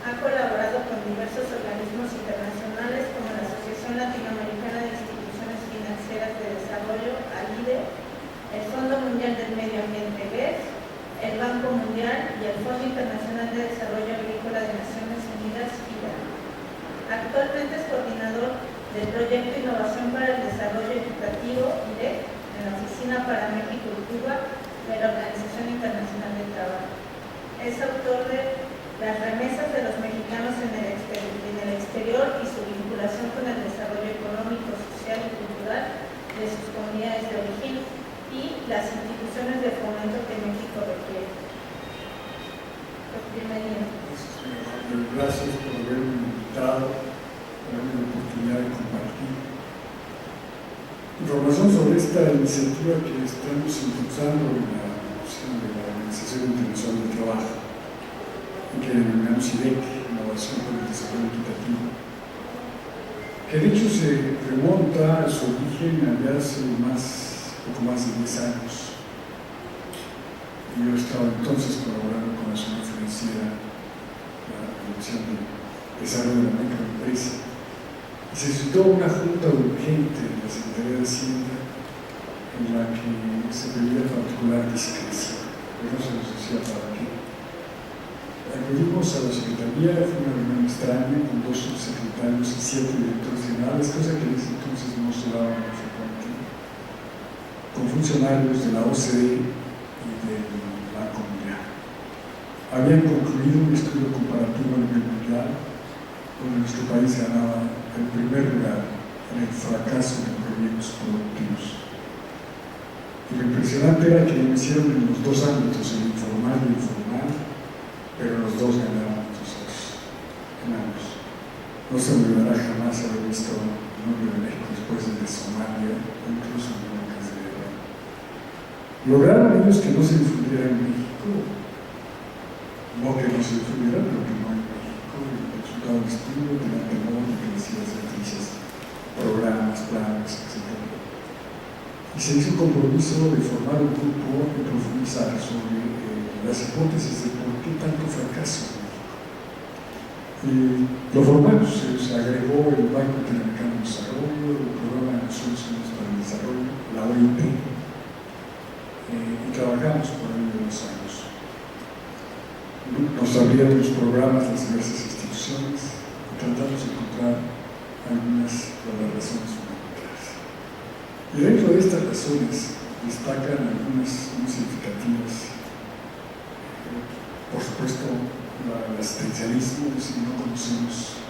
[SPEAKER 1] ha colaborado con diversos organismos internacionales como la Asociación Latinoamericana de Instituciones Financieras de Desarrollo, ALIDE, el Fondo Mundial del Medio Ambiente, GEF, el Banco Mundial y el Fondo Internacional de Desarrollo Agrícola de Naciones Unidas, FIDA. Actualmente es coordinador del Proyecto Innovación para el Desarrollo Educativo, IDEC, en la Oficina para México y Cuba de la Organización Internacional del Trabajo. Es autor de Las remesas de los mexicanos en el exterior y su vinculación con el desarrollo económico, social y cultural de sus comunidades de origen y las instituciones de fomento que México requiere. Bienvenido.
[SPEAKER 4] Gracias por haberme invitado, por darme la oportunidad de compartir información sobre esta iniciativa que estamos impulsando en la Organización Internacional del Trabajo, que denominamos IDEC, Innovación para el Desarrollo Equitativo, que de hecho se remonta a su origen allá hace poco más de 10 años. Yo estaba entonces colaborando con la Nacional Financiera, la Dirección de Desarrollo de la Microempresa, y se citó una junta urgente de la Secretaría de Hacienda en la que se pedía particular discreción, pero no se nos decía para qué. Acudimos a la Secretaría, fue una reunión extraña con 2 subsecretarios y 7 directores generales, cosa que en ese entonces no se daba muy frecuente, con funcionarios de la OCDE y del Banco Mundial. Habían concluido un estudio comparativo a nivel mundial, donde nuestro país ganaba el primer lugar en el fracaso de proyectos productivos. Y lo impresionante era que lo hicieron en los 2 ámbitos, el informal formal y informal, pero los dos ganamos nosotros, ganamos. No se me olvidará jamás haber visto el nombre de México después de Somalia, incluso en épocas de guerra. Lograron ellos que no se difundiera en México, no que no se difundiera, pero que no en México, y el resultado del estudio tenía temor de que decía las noticias, programas, planes, etc. Y se hizo un compromiso de formar un grupo y profundizar sobre las hipótesis de por qué tanto fracaso en México. Y lo formamos, se agregó el Banco Interamericano de Desarrollo, el Programa de Naciones Unidas para el Desarrollo, la OIT, y trabajamos por ahí de 2 años. Nos abrieron los programas de las diversas instituciones y tratamos de encontrar algunas de las razones fundamentales. Y dentro de estas razones destacan algunas muy significativas. Por supuesto, el asistencialismo, es decir, no conocemos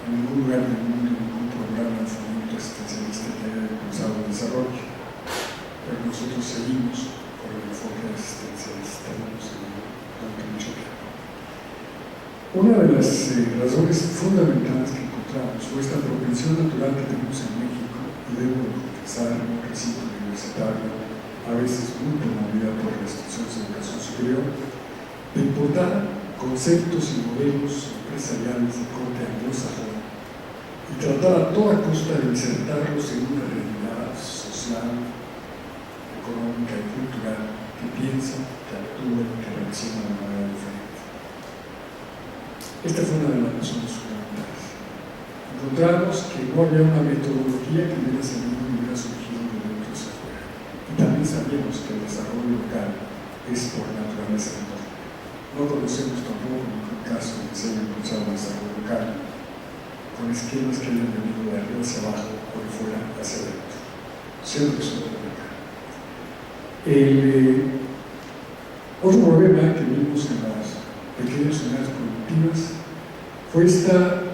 [SPEAKER 4] en ningún lugar del mundo ningún programa de fomento asistencialista que haya impulsado el desarrollo, pero nosotros seguimos por el enfoque asistencialista durante mucho tiempo. Una de las razones fundamentales que encontramos fue esta propensión natural que tenemos en México, y debo confesar, en un recinto universitario, a veces muy promovida por las instituciones de educación superior, de importar conceptos y modelos empresariales de corte anglosajón y tratar a toda costa de insertarlos en una realidad social, económica y cultural que piensa, que actúa y que reacciona de manera diferente. Esta fue una de las razones fundamentales. Encontramos que no había una metodología que hubiera salido y hubiera surgido de dentro hacia afuera. Y también sabíamos que el desarrollo local es por naturaleza enorme. No conocemos tampoco ningún caso en que se haya impulsado el desarrollo local con esquemas que hayan venido de arriba hacia abajo o de fuera hacia adentro. Siempre son de local. Otro problema que vimos en las pequeñas unidades productivas fue esta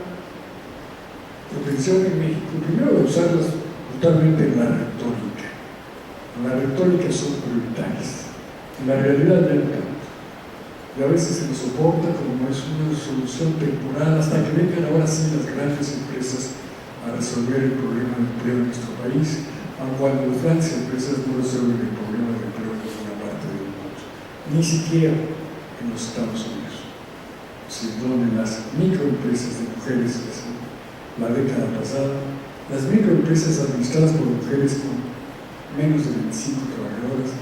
[SPEAKER 4] propensión en México, primero de usarlas totalmente en la retórica. Las retóricas son prioritarias. En la realidad ya no tanto. Y a veces se nos soporta como es una solución temporal hasta que vengan ahora sí las grandes empresas a resolver el problema del empleo en nuestro país, aun cuando las grandes empresas no resuelven el problema del empleo en ninguna parte del mundo, ni siquiera en los Estados Unidos, sino en las microempresas de mujeres. La década pasada, las microempresas administradas por mujeres con menos de 25 trabajadoras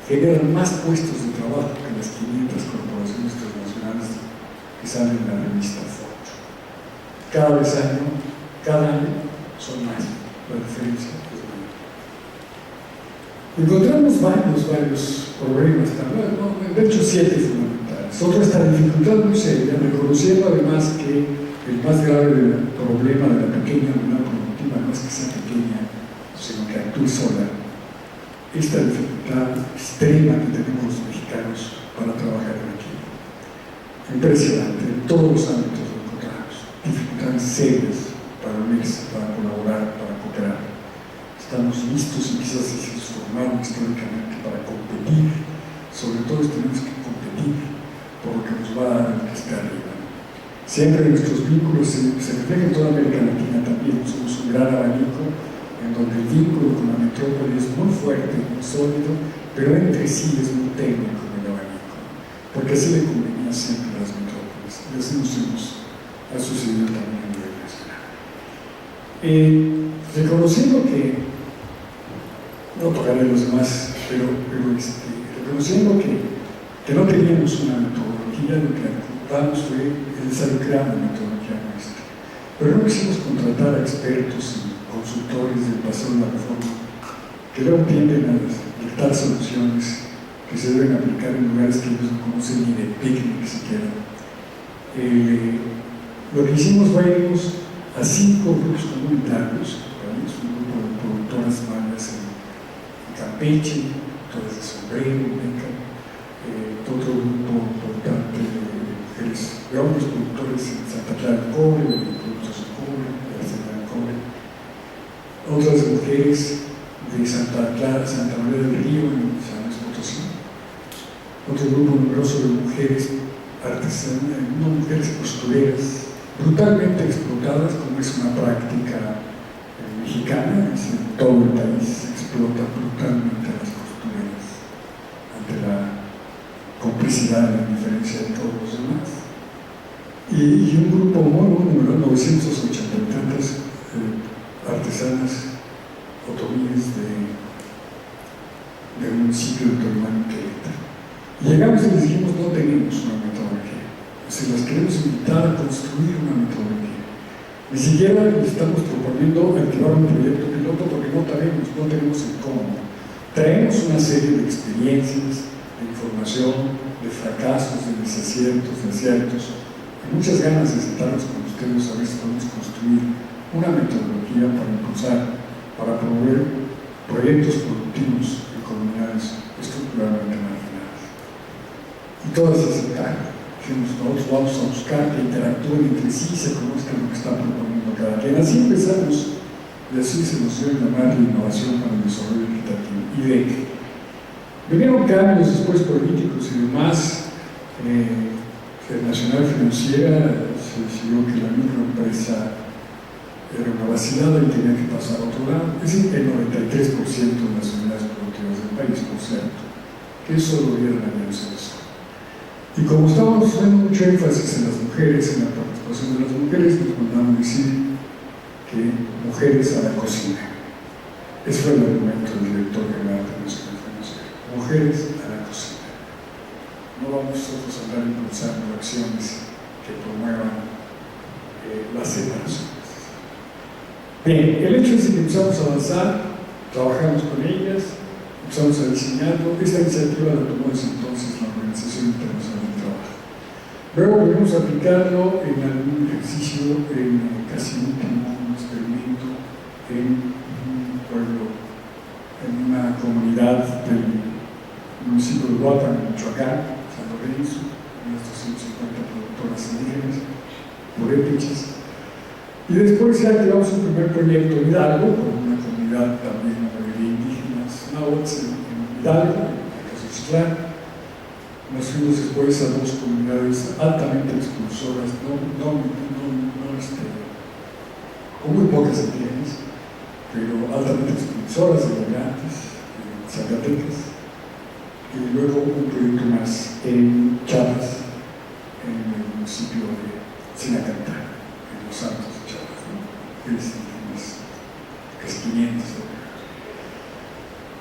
[SPEAKER 4] generan más puestos de trabajo que las 500 corporaciones transnacionales que salen en la revista Fortune. Cada año son más, la diferencia es mayor. Encontramos varios problemas, de hecho 7 fundamentales. Otra es la dificultad muy seria, reconociendo además que el más grave problema de la pequeña unidad productiva no es que sea pequeña, sino que actúe sola. Esta dificultad extrema que tenemos los mexicanos para trabajar en equipo. Impresionante, en todos los ámbitos lo encontramos. Dificultades serias para unirse, para colaborar, para cooperar. Estamos listos y quizás se formaron históricamente para competir. Sobre todo tenemos que competir por lo que nos va a dar el que está arriba. Siempre nuestros vínculos se reflejan en toda América Latina también. Somos un gran abanico en donde el vínculo con la metrópoli es muy fuerte, muy sólido, pero entre sí es muy técnico en el abanico, porque así le convenía siempre a las metrópolis, y así ha sucedido también a nivel nacional. Reconociendo que, no tocaré los demás, pero reconociendo que no teníamos una metodología, lo que ocupamos fue el desarrollar una metodología nuestra, pero no quisimos contratar a expertos y consultores del pasado de la reforma que luego tienden a dictar soluciones que se deben aplicar en lugares que ellos no conocen ni de picnic siquiera. Lo que hicimos fue irnos a 5 grupos comunitarios, un grupo de productoras mayas en Campeche, productoras de sombrero, Meca, otro grupo importante de hombres productores en Santa Clara del Cobre, de productos de cobre, de Arsenal del Cobre, otras mujeres de Santa María del Río en San Luis Potosí, otro grupo numeroso de mujeres artesanas, no mujeres costureras, brutalmente explotadas, como es una práctica mexicana, es en todo el país se explota brutalmente a las costureras ante la complicidad y la indiferencia de todos los demás. Y un grupo muy numeroso, 980 y tantas artesanas otomíes del municipio de Tolimán, Querétaro. Y llegamos y les dijimos: no tenemos una metodología, si las queremos invitar a construir una metodología. Ni siquiera les estamos proponiendo activar un proyecto piloto porque no tenemos el cómo. Traemos una serie de experiencias, de información, de fracasos, de desaciertos, de aciertos, y muchas ganas de sentarnos con ustedes a ver si podemos construir una metodología para impulsar, para promover proyectos productivos en comunidades estructuralmente marginadas. Y todas se aceptaron. Dijimos: nosotros vamos a buscar que interactúen entre sí y se conozcan lo que está proponiendo cada quien. Así empezamos, y así se nos dio llamar la innovación para el desarrollo equitativo, IDEC. Vinieron cambios después políticos y demás. Nacional Financiera se decidió que la microempresa era una vacilada y tenía que pasar a otro lado. Es decir, el 93% de las unidades productivas del país, por cierto, que eso lo vieron a Alianza de Sol. Y como estábamos haciendo mucho énfasis en las mujeres, en la participación de las mujeres, nos mandaron decir que mujeres a la cocina. Ese fue el argumento del director general de Nacional Financiera: mujeres a la cocina. No vamos nosotros a andar impulsando acciones que promuevan la separación. Bien, el hecho es que empezamos a avanzar, trabajamos con ellas, empezamos a diseñarlo. Esta iniciativa la tomó desde entonces la Organización Internacional del Trabajo. Luego volvimos a aplicarlo en algún ejercicio, en casi último experimento, en un pueblo, en una comunidad del municipio de Huapan, Michoacán, San Lorenzo, unas 250 productoras indígenas, purépechas. Y después ya activamos un primer proyecto en Hidalgo, con una comunidad también de indígenas náhuatl en Hidalgo, en Casochitlán. Nos fuimos después a dos comunidades altamente expulsoras, con muy pocas entidades, pero altamente expulsoras de migrantes, en Zacatecas. Y luego un proyecto más en Chiapas, en el municipio de Sinacantán, en Los Santos de Chiapas, ¿no? Es casi 500.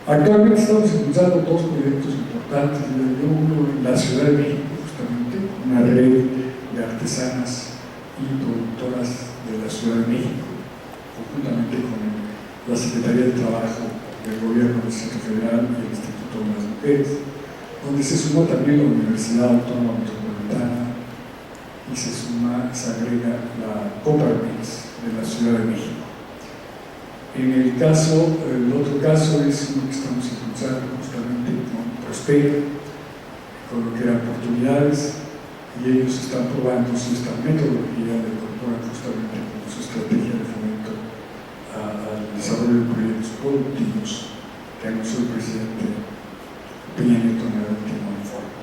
[SPEAKER 4] Actualmente estamos impulsando dos proyectos importantes. Uno en la Ciudad de México, justamente, una red de artesanas y productoras de la Ciudad de México, conjuntamente con la Secretaría de Trabajo del Gobierno del Distrito Federal y el Instituto de las Mujeres, donde se sumó también la Universidad Autónoma Metropolitana y se agrega la Coparmex de la Ciudad de México. El otro caso es uno que estamos impulsando justamente con Prospera, con lo que eran oportunidades, y ellos están probando si esta metodología la incorporan justamente como su estrategia de fomento al desarrollo de proyectos productivos que anunció el presidente Peña Nieto en el último informe.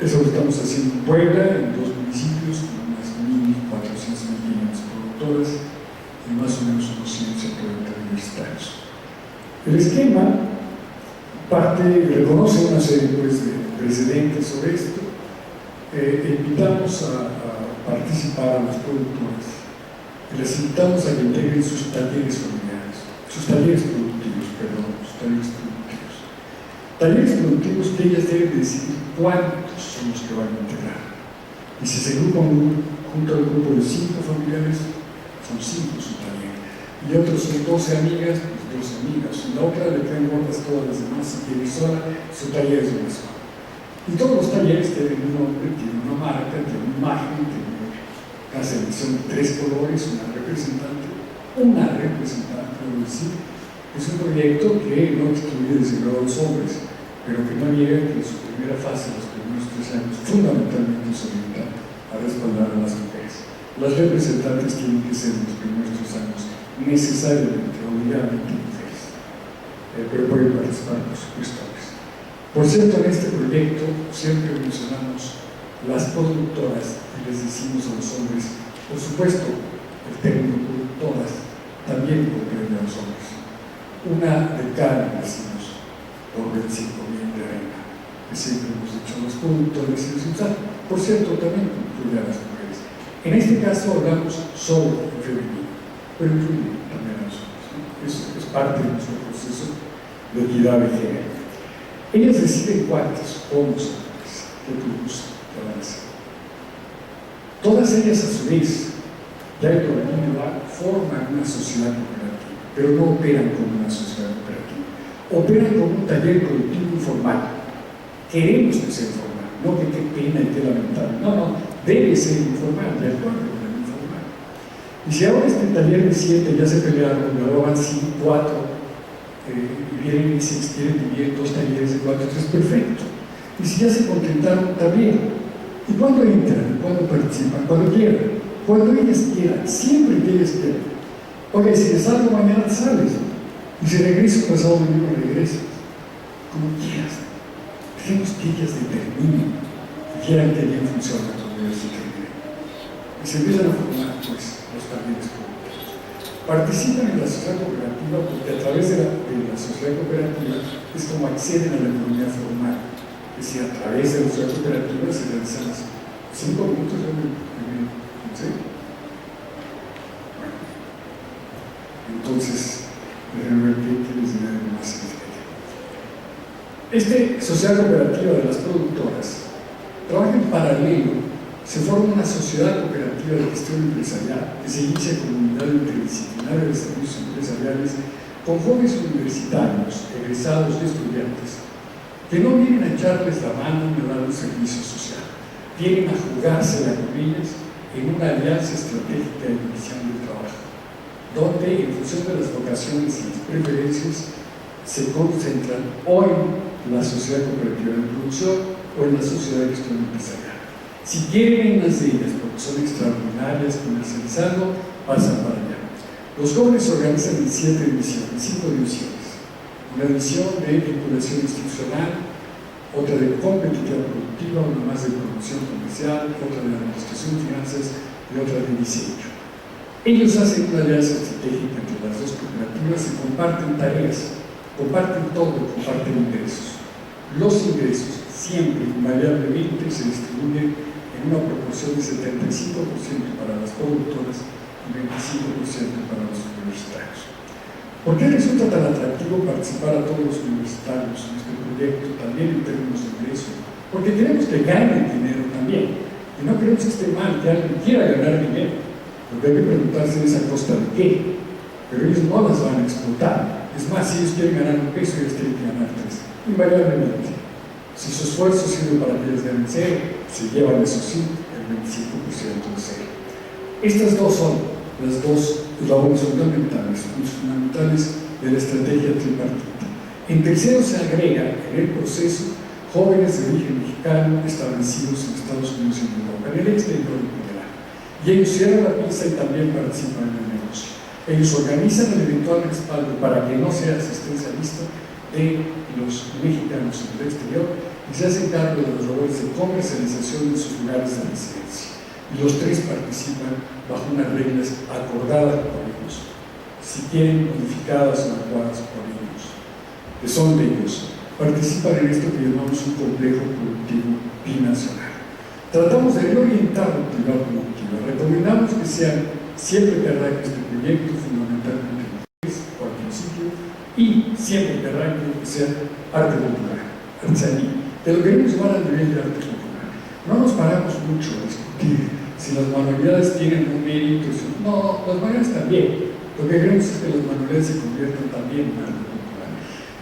[SPEAKER 4] Eso lo estamos haciendo en Puebla, en dos municipios, con unas 1.400 productoras y más o menos unos 170 universitarios. El esquema reconoce una serie de precedentes sobre esto. Invitamos a participar a los productores y les invitamos a que integren sus talleres familiares, sus talleres productivos. Talleres productivos que ellas deben decidir cuántos son los que van a integrar. Y si se agrupan junto al grupo de 5 familiares, son 5 su taller. Y otros son 12 amigas, pues 12 amigas. Y la otra le caen gordas todas las demás y quiere sola, su taller es una sola. Y todos los talleres tienen un nombre, tienen una marca, tienen una imagen, tienen una selección de 3 colores, una representante, debo decir. Es un proyecto que no excluye desde luego a los hombres, pero que no niega que en su primera fase, los primeros 3 años, fundamentalmente se orienta a respaldar a las mujeres. Las representantes tienen que ser en los primeros 3 años necesariamente, obligadamente mujeres, pero pueden participar, por supuesto, hombres. Por cierto, en este proyecto siempre mencionamos las productoras y les decimos a los hombres, por supuesto, el término productoras también comprende a los hombres. Una de cal, decimos, por 25 bien de arena, que siempre hemos dicho los productores y los usados. Por cierto, también incluye a las mujeres. En este caso hablamos solo en femenino, pero incluye también a los hombres, ¿no? Es parte de nuestro proceso de equidad de género. Ellas deciden cuántos homos que te gusta que van a hacer. Todas ellas a su vez, ya en lo individual, forman una sociedad cooperativa, pero no operan como una sociedad cooperativa. Operan como un taller productivo informal. Queremos que sea informal, no que qué pena y qué lamentable. No, debe ser informal, de acuerdo con el informal. Y si ahora este taller de 7 ya se pelearon, y ahora van 5, 4, y vienen y se quieren dividir 2 talleres de 4, es perfecto. Y si ya se contentaron, también. ¿Y cuándo entran? ¿Cuándo participan? Cuando quieran. Cuando ellas quieran, siempre que ellas quieran. Oye, si les salgo mañana, sales. Y si regreso pasado mañana, regresas. Como quieras. Dejemos que ellas determinen, quieran que bien funcione la universidad. Y se empiezan a formar, pues, los talleres públicos. Participan en la sociedad cooperativa porque a través de la sociedad cooperativa es como acceden a la economía formal. Es decir, a través de la sociedad cooperativa se realizan las 5 minutos de ¿sí? Bueno, entonces, déjenme ver qué les diré de más significativo. Sociedad cooperativa de las productoras trabaja en paralelo, se forma una sociedad cooperativa de gestión empresarial que se inicia como unidad interdisciplinaria de servicios empresariales con jóvenes universitarios, egresados y estudiantes que no vienen a echarles la mano ni a dar un servicio social, vienen a jugársela con ellas en una alianza estratégica de división del trabajo, donde en función de las vocaciones y las preferencias se concentran o en la sociedad cooperativa de producción o en la sociedad de gestión empresarial. Si quieren unas de ellas, porque son extraordinarias, comercializando, pasan para allá. Los jóvenes se organizan en 5 divisiones. Una división de vinculación institucional, otra de competitividad productiva, una más de promoción comercial, otra de administración y finanzas y otra de diseño. Ellos hacen una alianza estratégica entre las dos cooperativas y comparten tareas, comparten todo, comparten ingresos. Los ingresos siempre invariablemente se distribuyen en una proporción de 75% para las productoras y 25% para los universitarios. ¿Por qué resulta tan atractivo participar a todos los universitarios en este proyecto, también en términos de ingresos? Porque queremos que ganen dinero también, y no queremos que esté mal que alguien quiera ganar dinero. Lo que hay que preguntarse es a costa de qué, pero ellos no las van a explotar. Es más, si ellos quieren ganar $1, ellos tienen que ganar 3, invariablemente. Si su esfuerzo sirve para que ellos ganen 0, se llevan eso sí, el 25% de 0. Estas dos son las dos labores fundamentales de la estrategia tripartita. En tercero se agrega en el proceso jóvenes de origen mexicano establecidos en Estados Unidos y en Europa, en el exterior en general. Y ellos cierran la pista y también participan en el negocio. Ellos organizan el eventual respaldo para que no sea asistencialista de los mexicanos en el exterior y se hacen cargo de los labores de comercialización de sus lugares de residencia. Y los 3 participan bajo unas reglas acordadas por ellos, si quieren modificadas o adecuadas por ellos, que son de ellos. Participan en esto que llamamos un complejo productivo binacional. Tratamos de reorientar la actividad productiva. Recomendamos que sean siempre que arranque este proyecto, fundamentalmente o al principio, y siempre que arranque que sea arte cultural, artesanía. Que lo queremos llevar al nivel de arte cultural. No nos paramos mucho a discutir si las manualidades tienen un mérito. No, las manualidades también. Lo que queremos es que las manualidades se conviertan también en arte cultural.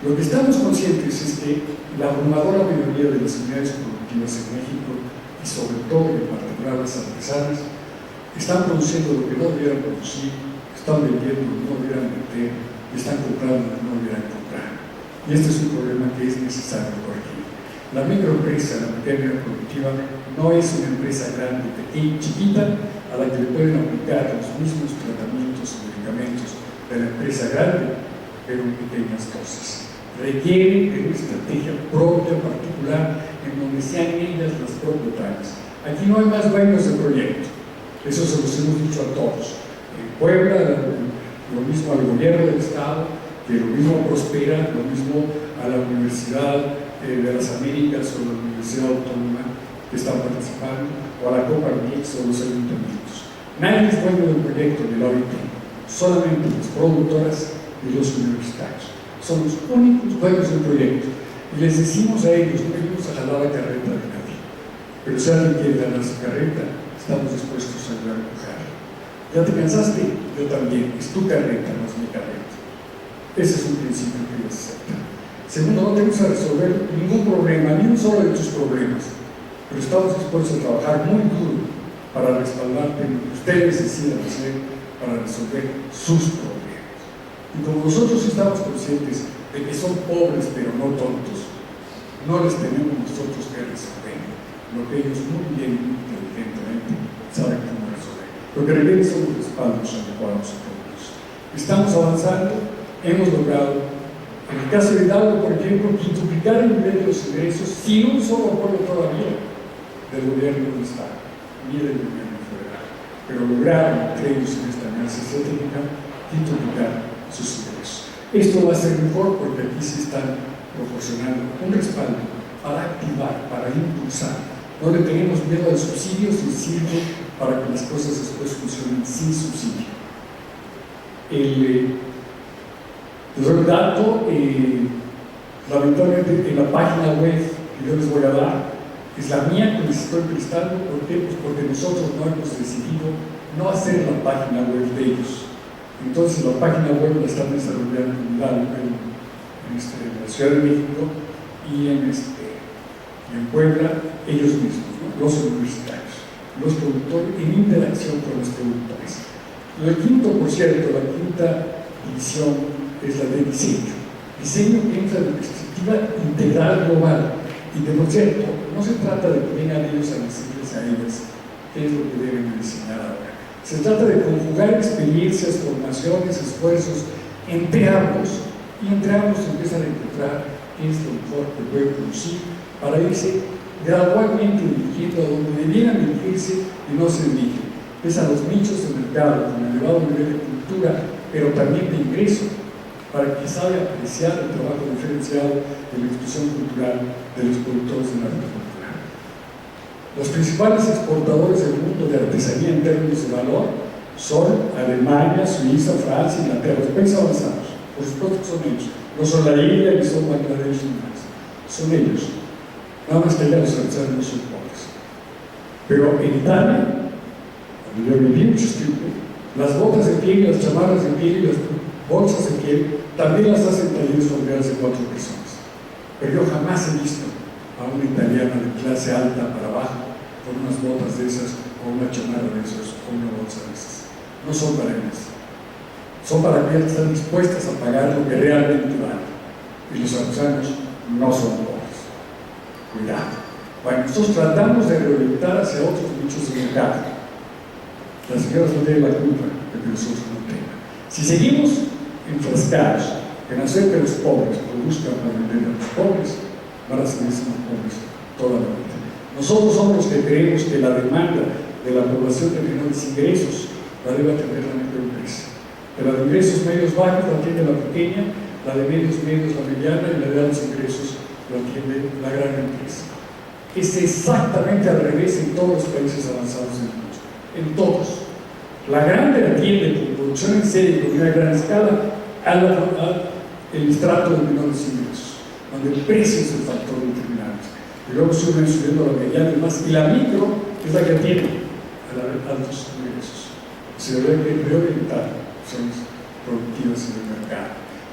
[SPEAKER 4] Lo que estamos conscientes es que la abrumadora mayoría de las unidades productivas en México, y sobre todo en particular las artesanas, están produciendo lo que no debieran producir, están vendiendo lo que no debieran vender, y están comprando lo que no debieran comprar. Y este es un problema que es necesario corregir. La microempresa, la pequeña productiva, no es una empresa grande, pequeña, chiquita, a la que le pueden aplicar los mismos tratamientos y medicamentos de la empresa grande, pero en pequeñas dosis. requiere de una estrategia propia, particular, en donde sean ellas las propietarias. Aquí no hay más dueños del proyecto, eso se los hemos dicho a todos. En Puebla, lo mismo al gobierno del Estado, que lo mismo Prospera, lo mismo a la Universidad de las Américas o la Universidad Autónoma que están participando, o a la Copa Mix o los ayuntamientos. Nadie es dueño del proyecto de la OIT, solamente las productoras y los universitarios. Son los únicos dueños del proyecto. Y les decimos a ellos, no venimos a jalar la carreta de nadie, pero si alguien quiere ganar su carreta, estamos dispuestos a ayudar a empujarla. ¿Ya te cansaste? Yo también. Es tu carreta, no es mi carreta. Ese es un principio que ellos aceptan. Segundo, no tenemos a resolver ningún problema, ni un solo de tus problemas, pero estamos dispuestos a trabajar muy duro para respaldarte en lo que ustedes decidan hacer para resolver sus problemas. Y como nosotros estamos conscientes de que son pobres pero no tontos, no les tenemos nosotros que resolver lo que ellos muy bien, muy inteligentemente saben cómo resolver. Lo que requieren son los respaldos adecuados a todos. Estamos avanzando, hemos logrado, en el caso de Hidalgo, por ejemplo, duplicar el nivel de los ingresos sin un solo apoyo todavía del gobierno del Estado, ni del gobierno federal, pero lograron, entre ellos en esta alianza estratégica, duplicar sus ingresos. Esto va a ser mejor porque aquí se están proporcionando un respaldo para activar, para impulsar. No le tenemos miedo al subsidio, si sirve para que las cosas después funcionen sin subsidio. El dato, lamentablemente, en la página web que yo les voy a dar, es la mía que les estoy prestando. ¿Por qué? Pues porque nosotros no hemos decidido no hacer la página web de ellos. Entonces la página web la están desarrollando en la Ciudad de México y en Puebla ellos mismos, ¿no? Los universitarios, los productores en interacción con los productores. El quinto, por cierto, la quinta división es la de diseño. Diseño que entra en perspectiva integral global. Y de por cierto, no se trata de que vengan ellos a decirles a ellas qué es lo que deben diseñar ahora. Se trata de conjugar experiencias, formaciones, esfuerzos entre ambos, y entre ambos empiezan a encontrar qué es lo mejor que puede producir para irse gradualmente dirigiendo a donde debieran dirigirse y no se dirigen. Es a los nichos de mercado con elevado nivel de cultura, pero también de ingreso, para que sabe apreciar el trabajo diferenciado de la institución cultural de los productores de la agricultura. Los principales exportadores del mundo de artesanía en términos de valor son Alemania, Suiza, Francia, Inglaterra, los países avanzados. Por supuesto que son ellos. No son la India ni son Bangladesh ni más. Son ellos. Nada más que allá los artesanos no son pobres. Pero en Italia, donde yo viví mucho tiempo, las botas de piel, las chamarras de piel y las bolsas de piel también las hacen talleres familiares de 4 personas. Pero yo jamás he visto a una italiana de clase alta para abajo con unas botas de esas, o una chamarra de esas, o una bolsa de esas. No son para ellas. Son para aquellas que están dispuestas a pagar lo que realmente vale. Y los artesanos no son pobres. Cuidado. Bueno, nosotros tratamos de reorientar hacia otros nichos de mercado. Las señoras no tienen la culpa de que nosotros no tengan. Si seguimos enfrascados en hacer que los pobres produzcan para vender a los pobres, van a seguir siendo pobres toda la vida. Nosotros somos los que creemos que la demanda de la población de menores ingresos la debe atender la microempresa. Que la de ingresos medios bajos la atiende la pequeña, la de medios la mediana, y la de altos ingresos la atiende la gran empresa. Es exactamente al revés en todos los países avanzados del mundo. En todos. La grande atiende con producción en serie con una gran escala al estrato de menores ingresos, donde el precio es el factor determinante. Y luego suben subiendo la mediana y más, y la micro es la que atiende a los altos ingresos. Se debe reorientar opciones productivas en el mercado.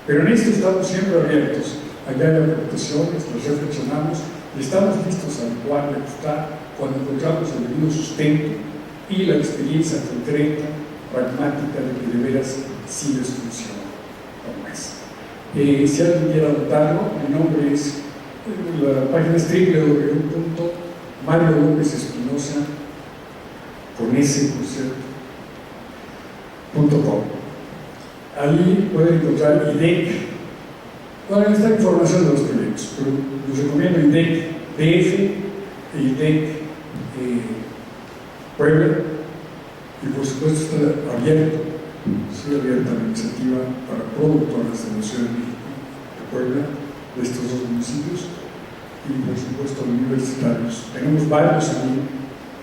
[SPEAKER 4] Pero en esto estamos siempre abiertos. Allá hay aportaciones, las reflexionamos y estamos listos a actuar y a ajustar cuando encontramos el debido sustento y la experiencia concreta, pragmática de que de veras sí les funciona como es. Si alguien quiere anotarlo, mi nombre es, la página es www.mariolopezespinosa, con S, por cierto, .com. Ahí pueden encontrar IDEC, Bueno, esta información de los proyectos, pero les recomiendo IDEC DF e IDEC Puebla, y por supuesto está abierto, sigue abierta la iniciativa para productoras de la Ciudad de México, de Puebla, de estos dos municipios, y por supuesto universitarios. Tenemos varios aquí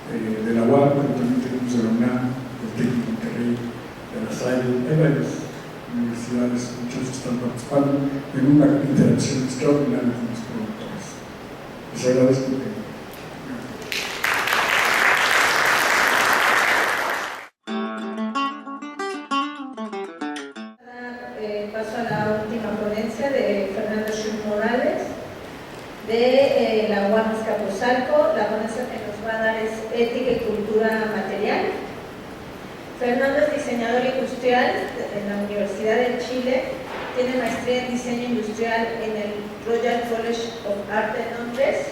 [SPEAKER 4] de la UAP, pero también tenemos de la UNAM, del Técnico de Monterrey, de la SAIL, hay varias universidades, muchos están participando en una interacción extraordinaria con los productores. Les agradezco que
[SPEAKER 1] paso a la última ponencia de Fernando Schultz Morales de la UAM Azcapotzalco. La ponencia que nos va a dar es Ética y Cultura Material. Fernando es diseñador industrial en la Universidad de Chile, tiene maestría en diseño industrial en el Royal College of Art de Londres.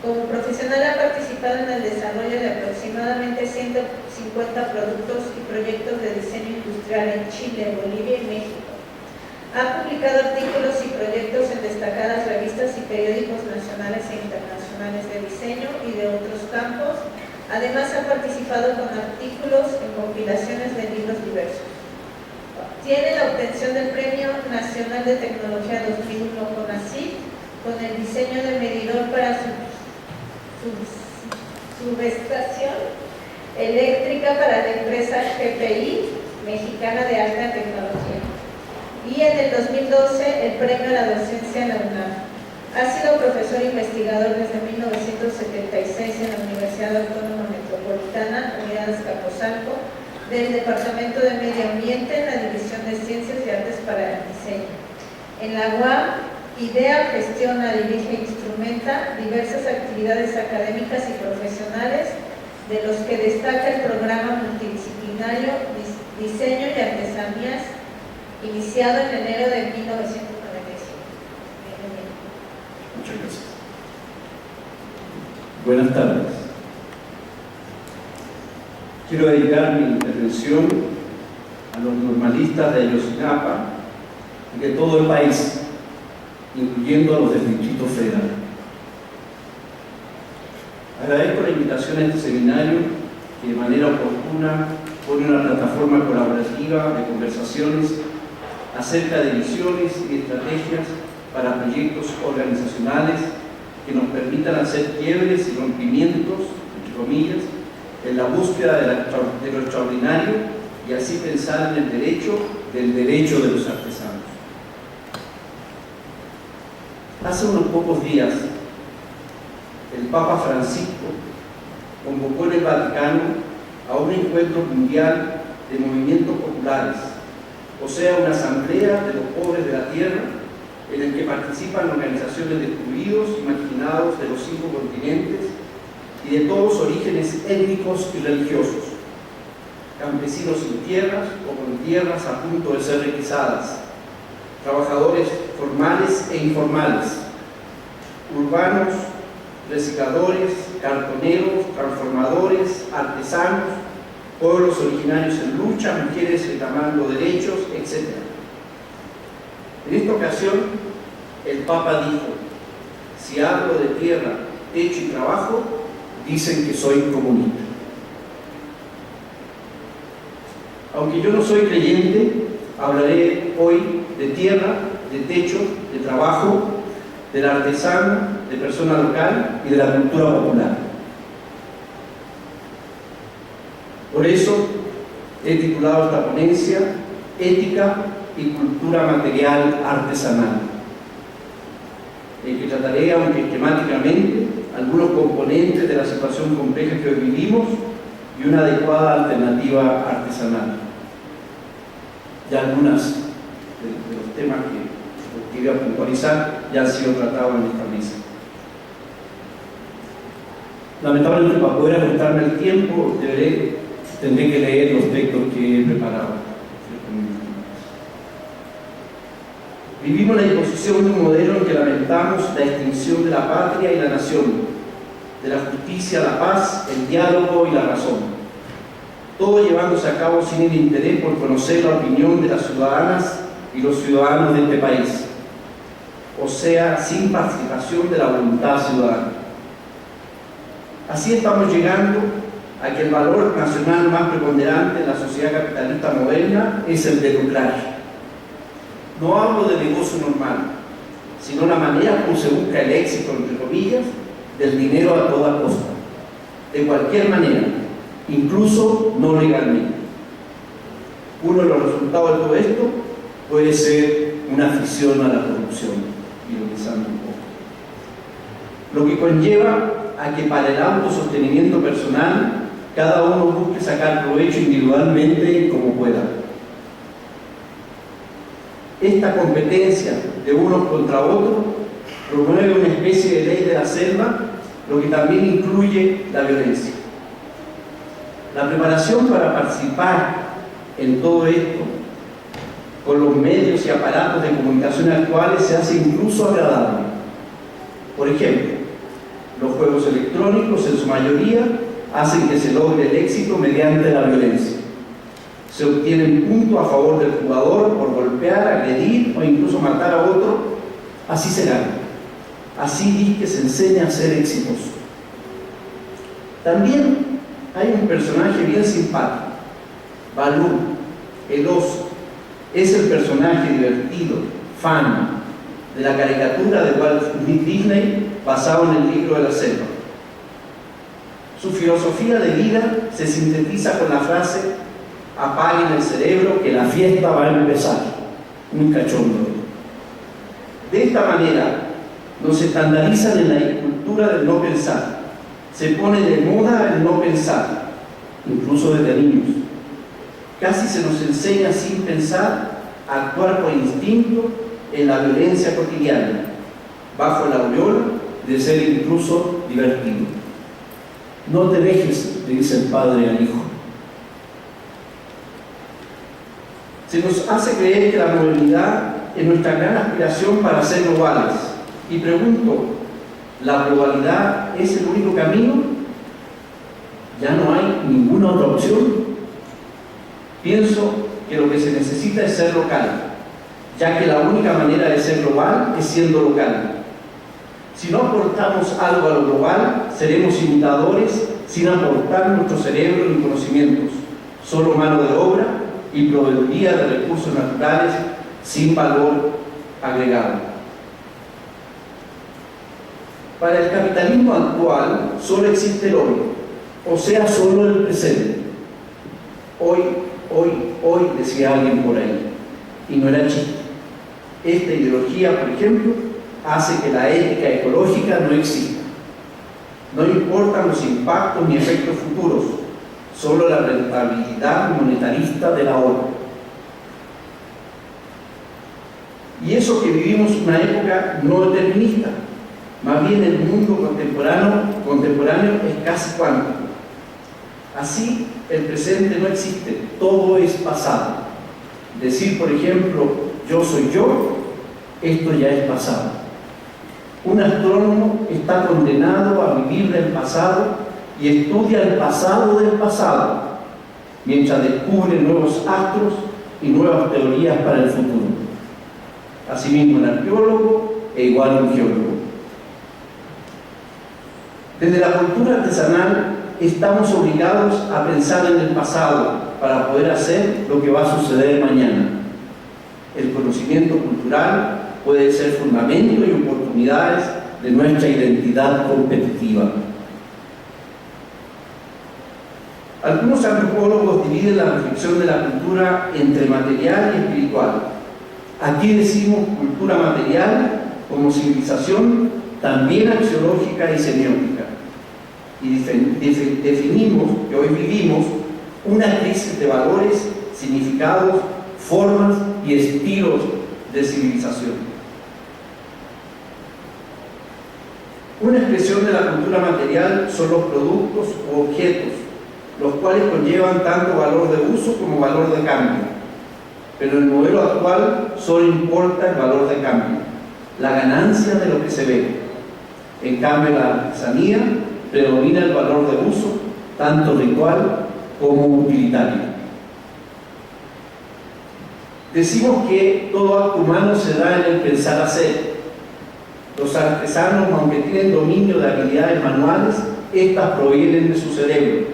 [SPEAKER 1] Como profesional ha participado en el desarrollo de aproximadamente 150 productos y proyectos de diseño industrial en Chile, Bolivia y México. Ha publicado artículos y proyectos en destacadas revistas y periódicos nacionales e internacionales de diseño y de otros campos. Además, ha participado con artículos en compilaciones de libros diversos. Tiene la obtención del Premio Nacional de Tecnología 2001 CONACYT con el diseño de medidor para subestación eléctrica para la empresa GPI, Mexicana de Alta Tecnología. Y en el 2012 el Premio a la Docencia en la UNAM. Ha sido profesor investigador desde 1976 en la Universidad Autónoma Metropolitana, Unidad Azcapotzalco, del Departamento de Medio Ambiente en la División de Ciencias y Artes para el Diseño. En la UAM, idea, gestiona, dirige e instrumenta diversas actividades académicas y profesionales, de los que destaca el programa multidisciplinario Diseño y Artesanías, iniciado en enero de 1995.
[SPEAKER 5] Muchas gracias. Buenas tardes. Quiero dedicar mi intervención a los normalistas de Ayotzinapa y de todo el país, incluyendo a los del Distrito Federal. Agradezco la invitación a este seminario que de manera oportuna pone una plataforma colaborativa de conversaciones acerca de visiones y estrategias para proyectos organizacionales que nos permitan hacer quiebres y rompimientos, entre comillas, en la búsqueda de lo extraordinario y así pensar en el derecho del derecho de los artesanos. Hace unos pocos días, el Papa Francisco convocó en el Vaticano a un encuentro mundial de movimientos populares, o sea, una asamblea de los pobres de la tierra, en el que participan organizaciones de excluidos y marginados de los 5 continentes y de todos orígenes étnicos y religiosos, campesinos sin tierras o con tierras a punto de ser requisadas, trabajadores formales e informales, urbanos, recicladores, cartoneros, transformadores, artesanos, pueblos originarios en lucha, mujeres reclamando derechos, etc. En esta ocasión, el Papa dijo: si hablo de tierra, techo y trabajo, dicen que soy comunista. Aunque yo no soy creyente, hablaré hoy de tierra, de techo, de trabajo, del artesano, de persona local y de la cultura popular. Por eso he titulado esta ponencia Ética y Cultura Material Artesanal, en que trataré, aunque esquemáticamente, algunos componentes de la situación compleja que hoy vivimos y una adecuada alternativa artesanal. Ya algunos de los temas que quería puntualizar ya han sido tratados en esta mesa. Lamentablemente, para poder ajustarme el tiempo, tendré que leer los textos que he preparado. Vivimos la imposición de un modelo en que lamentamos la extinción de la patria y la nación, de la justicia, la paz, el diálogo y la razón. Todo llevándose a cabo sin el interés por conocer la opinión de las ciudadanas y los ciudadanos de este país. o sea, sin participación de la voluntad ciudadana. Así estamos llegando a que el valor nacional más preponderante en la sociedad capitalista moderna es el de lucrar. No hablo de negocio normal, sino la manera como se busca el éxito, entre comillas, del dinero a toda costa, de cualquier manera, incluso no legalmente. Uno de los resultados de todo esto puede ser una afición a la corrupción, ironizando un poco. Lo que conlleva a que para el autosostenimiento personal cada uno busque sacar provecho individualmente como pueda. Esta competencia de unos contra otros promueve una especie de ley de la selva, lo que también incluye la violencia. La preparación para participar en todo esto con los medios y aparatos de comunicación actuales se hace incluso agradable. Por ejemplo, los juegos electrónicos en su mayoría hacen que se logre el éxito mediante la violencia. Se obtienen puntos a favor del jugador por golpear, agredir o incluso matar a otro. Así se gana. Así es que se enseña a ser exitoso. También hay un personaje bien simpático, Balú, el oso. Es el personaje divertido, fan, de la caricatura de Walt Disney basado en el libro de la selva. Su filosofía de vida se sintetiza con la frase: apaguen el cerebro que la fiesta va a empezar. Muy cachondo. De esta manera nos estandarizan en la cultura del no pensar. Se pone de moda el no pensar, incluso desde niños. Casi se nos enseña sin pensar a actuar por instinto en la violencia cotidiana, bajo la aureola de ser incluso divertido. No te dejes, le dice el padre al hijo. Se nos hace creer que la movilidad es nuestra gran aspiración para ser globales. Y pregunto, ¿la globalidad es el único camino? ¿Ya no hay ninguna otra opción? Pienso que lo que se necesita es ser local, ya que la única manera de ser global es siendo local. Si no aportamos algo a lo global, seremos imitadores sin aportar nuestro cerebro ni conocimientos, solo mano de obra y proveeduría de recursos naturales sin valor agregado. Para el capitalismo actual solo existe el hoy, o sea, solo el presente. Hoy, decía alguien por ahí, y no era chiste. Esta ideología, por ejemplo, hace que la ética ecológica no exista. No importan los impactos ni efectos futuros, solo la rentabilidad monetarista de la hora. Y eso que vivimos una época no determinista, más bien el mundo contemporáneo es casi cuántico. Así, el presente no existe, todo es pasado. Decir, por ejemplo, yo soy yo, esto ya es pasado. Un astrónomo está condenado a vivir del pasado y estudia el pasado del pasado, mientras descubre nuevos astros y nuevas teorías para el futuro. Asimismo, un arqueólogo e igual un geólogo. Desde la cultura artesanal estamos obligados a pensar en el pasado para poder hacer lo que va a suceder mañana. El conocimiento cultural puede ser fundamento y oportunidades de nuestra identidad competitiva. Algunos antropólogos dividen la reflexión de la cultura entre material y espiritual. Aquí decimos cultura material como civilización también axiológica y semiótica. Y definimos que hoy vivimos una crisis de valores, significados, formas y estilos de civilización. Una expresión de la cultura material son los productos o objetos, los cuales conllevan tanto valor de uso como valor de cambio. Pero en el modelo actual solo importa el valor de cambio, la ganancia de lo que se ve. En cambio, la artesanía predomina el valor de uso, tanto ritual como utilitario. Decimos que todo acto humano se da en el pensar hacer, Los artesanos, aunque tienen dominio de habilidades manuales, estas provienen de su cerebro,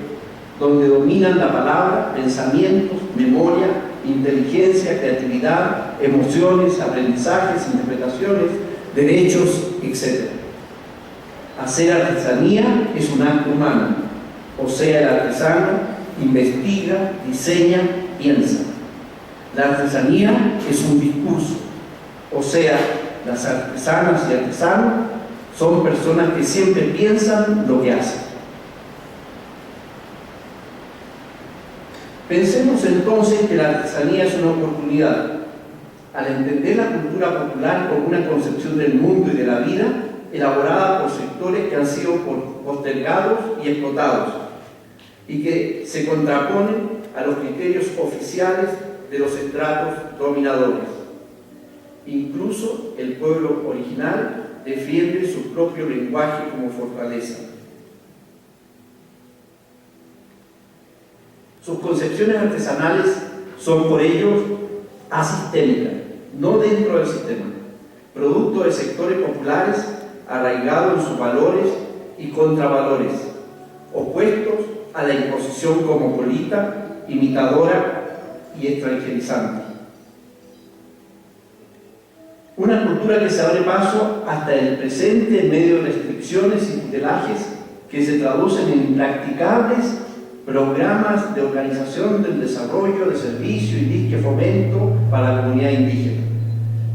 [SPEAKER 5] donde dominan la palabra, pensamientos, memoria, inteligencia, creatividad, emociones, aprendizajes, interpretaciones, derechos, etc. Hacer artesanía es un acto humano, o sea, el artesano investiga, diseña, piensa. La artesanía es un discurso, o sea, las artesanas y artesanos son personas que siempre piensan lo que hacen. Pensemos entonces que la artesanía es una oportunidad. Al entender la cultura popular como una concepción del mundo y de la vida, elaborada por sectores que han sido postergados y explotados, y que se contraponen a los criterios oficiales de los estratos dominadores. Incluso el pueblo original defiende su propio lenguaje como fortaleza. Sus concepciones artesanales son por ello asistémicas, no dentro del sistema, producto de sectores populares arraigados en sus valores y contravalores, opuestos a la imposición cosmopolita, imitadora y extranjerizante. Una cultura que se abre paso hasta el presente en medio de restricciones y tutelajes que se traducen en impracticables programas de organización del desarrollo, de servicio y disque fomento para la comunidad indígena,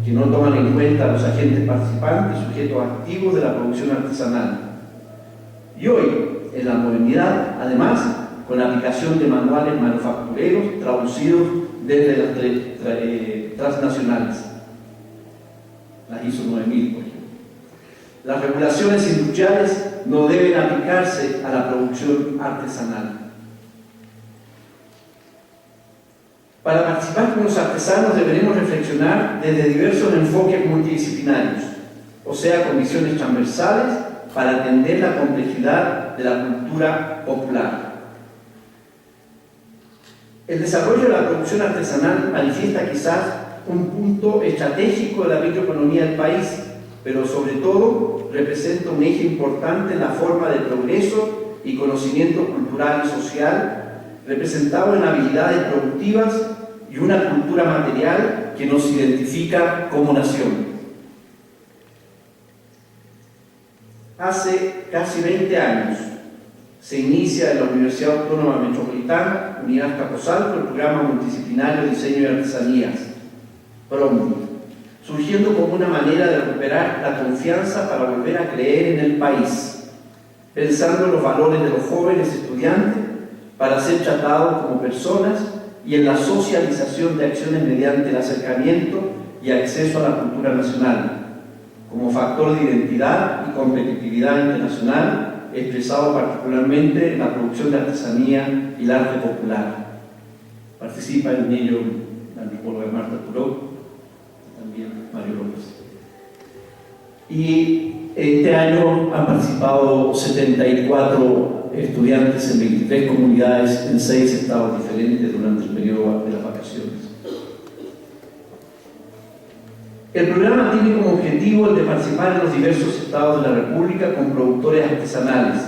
[SPEAKER 5] que no toman en cuenta a los agentes participantes y sujetos activos de la producción artesanal. Y hoy, en la modernidad, además, con la aplicación de manuales manufactureros traducidos desde las transnacionales, las ISO 9000, por ejemplo. Las regulaciones industriales no deben aplicarse a la producción artesanal. Para participar con los artesanos deberemos reflexionar desde diversos enfoques multidisciplinarios, o sea, con visiones transversales para atender la complejidad de la cultura popular. El desarrollo de la producción artesanal manifiesta quizás un punto estratégico de la microeconomía del país, pero sobre todo representa un eje importante en la forma de progreso y conocimiento cultural y social, representado en habilidades productivas y una cultura material que nos identifica como nación. Hace casi 20 años se inicia en la Universidad Autónoma Metropolitana, Unidad Capozalco, el programa multidisciplinario de diseño y artesanías, PROMDI, surgiendo como una manera de recuperar la confianza para volver a creer en el país, pensando en los valores de los jóvenes estudiantes para ser tratados como personas y en la socialización de acciones mediante el acercamiento y acceso a la cultura nacional, como factor de identidad y competitividad internacional, expresado particularmente en la producción de artesanía y el arte popular. Participa en ello la antropóloga Marta Turó, también Mario López. Y este año han participado 74 estudiantes en 23 comunidades en 6 estados diferentes durante el periodo de las vacaciones. El programa tiene como objetivo el de participar en los diversos estados de la República con productores artesanales,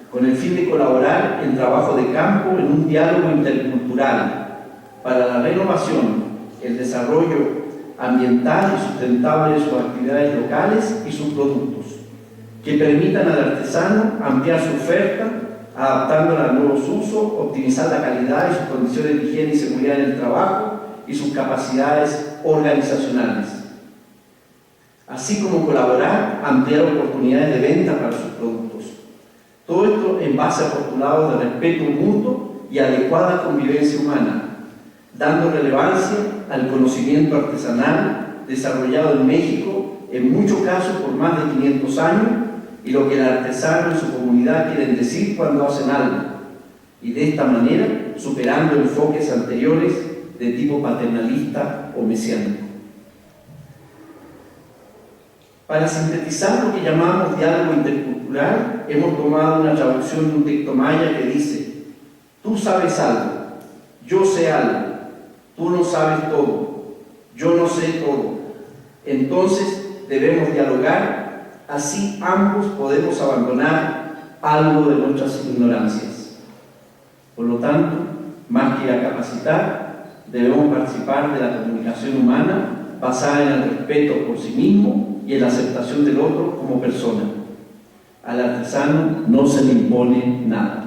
[SPEAKER 5] con el fin de colaborar en trabajo de campo en un diálogo intercultural para la renovación, el desarrollo ambiental y sustentable de sus actividades locales y sus productos, que permitan al artesano ampliar su oferta, adaptándola a nuevos usos, optimizar la calidad y sus condiciones de higiene y seguridad en el trabajo y sus capacidades organizacionales, así como colaborar, ampliar oportunidades de venta para sus productos. Todo esto en base a postulados de respeto mutuo y adecuada convivencia humana, dando relevancia al conocimiento artesanal desarrollado en México, en muchos casos por más de 500 años, y lo que el artesano y su comunidad quieren decir cuando hacen algo, y de esta manera superando enfoques anteriores de tipo paternalista o mesiánico. Para sintetizar lo que llamamos diálogo intercultural, hemos tomado una traducción de un texto maya que dice: tú sabes algo, yo sé algo, tú no sabes todo, yo no sé todo. Entonces debemos dialogar Así ambos podemos abandonar algo de nuestras ignorancias. Por lo tanto, más que a capacitar, debemos participar de la comunicación humana basada en el respeto por sí mismo y en la aceptación del otro como persona. Al artesano no se le impone nada.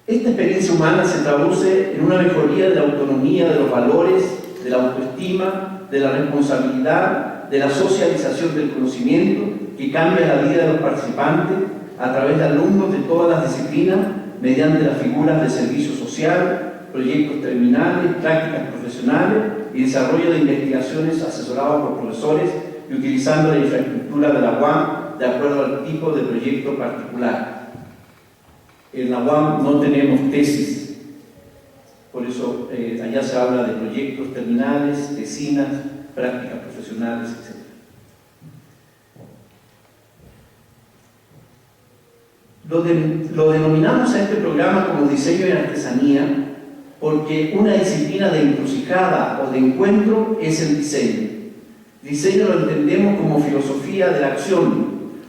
[SPEAKER 5] Esta experiencia humana se traduce en una mejoría de la autonomía, de los valores, de la autoestima, de la responsabilidad, de la socialización del conocimiento, que cambia la vida de los participantes a través de alumnos de todas las disciplinas, mediante las figuras de servicio social, proyectos terminales, prácticas profesionales y desarrollo de investigaciones asesorados por profesores y utilizando la infraestructura de la UAM de acuerdo al tipo de proyecto particular. En la UAM no tenemos tesis, por eso allá se habla de proyectos terminales, tesinas, prácticas profesionales, etc. Lo denominamos a este programa como diseño y artesanía porque una disciplina de encrucijada o de encuentro es el diseño. Diseño lo entendemos como filosofía de la acción,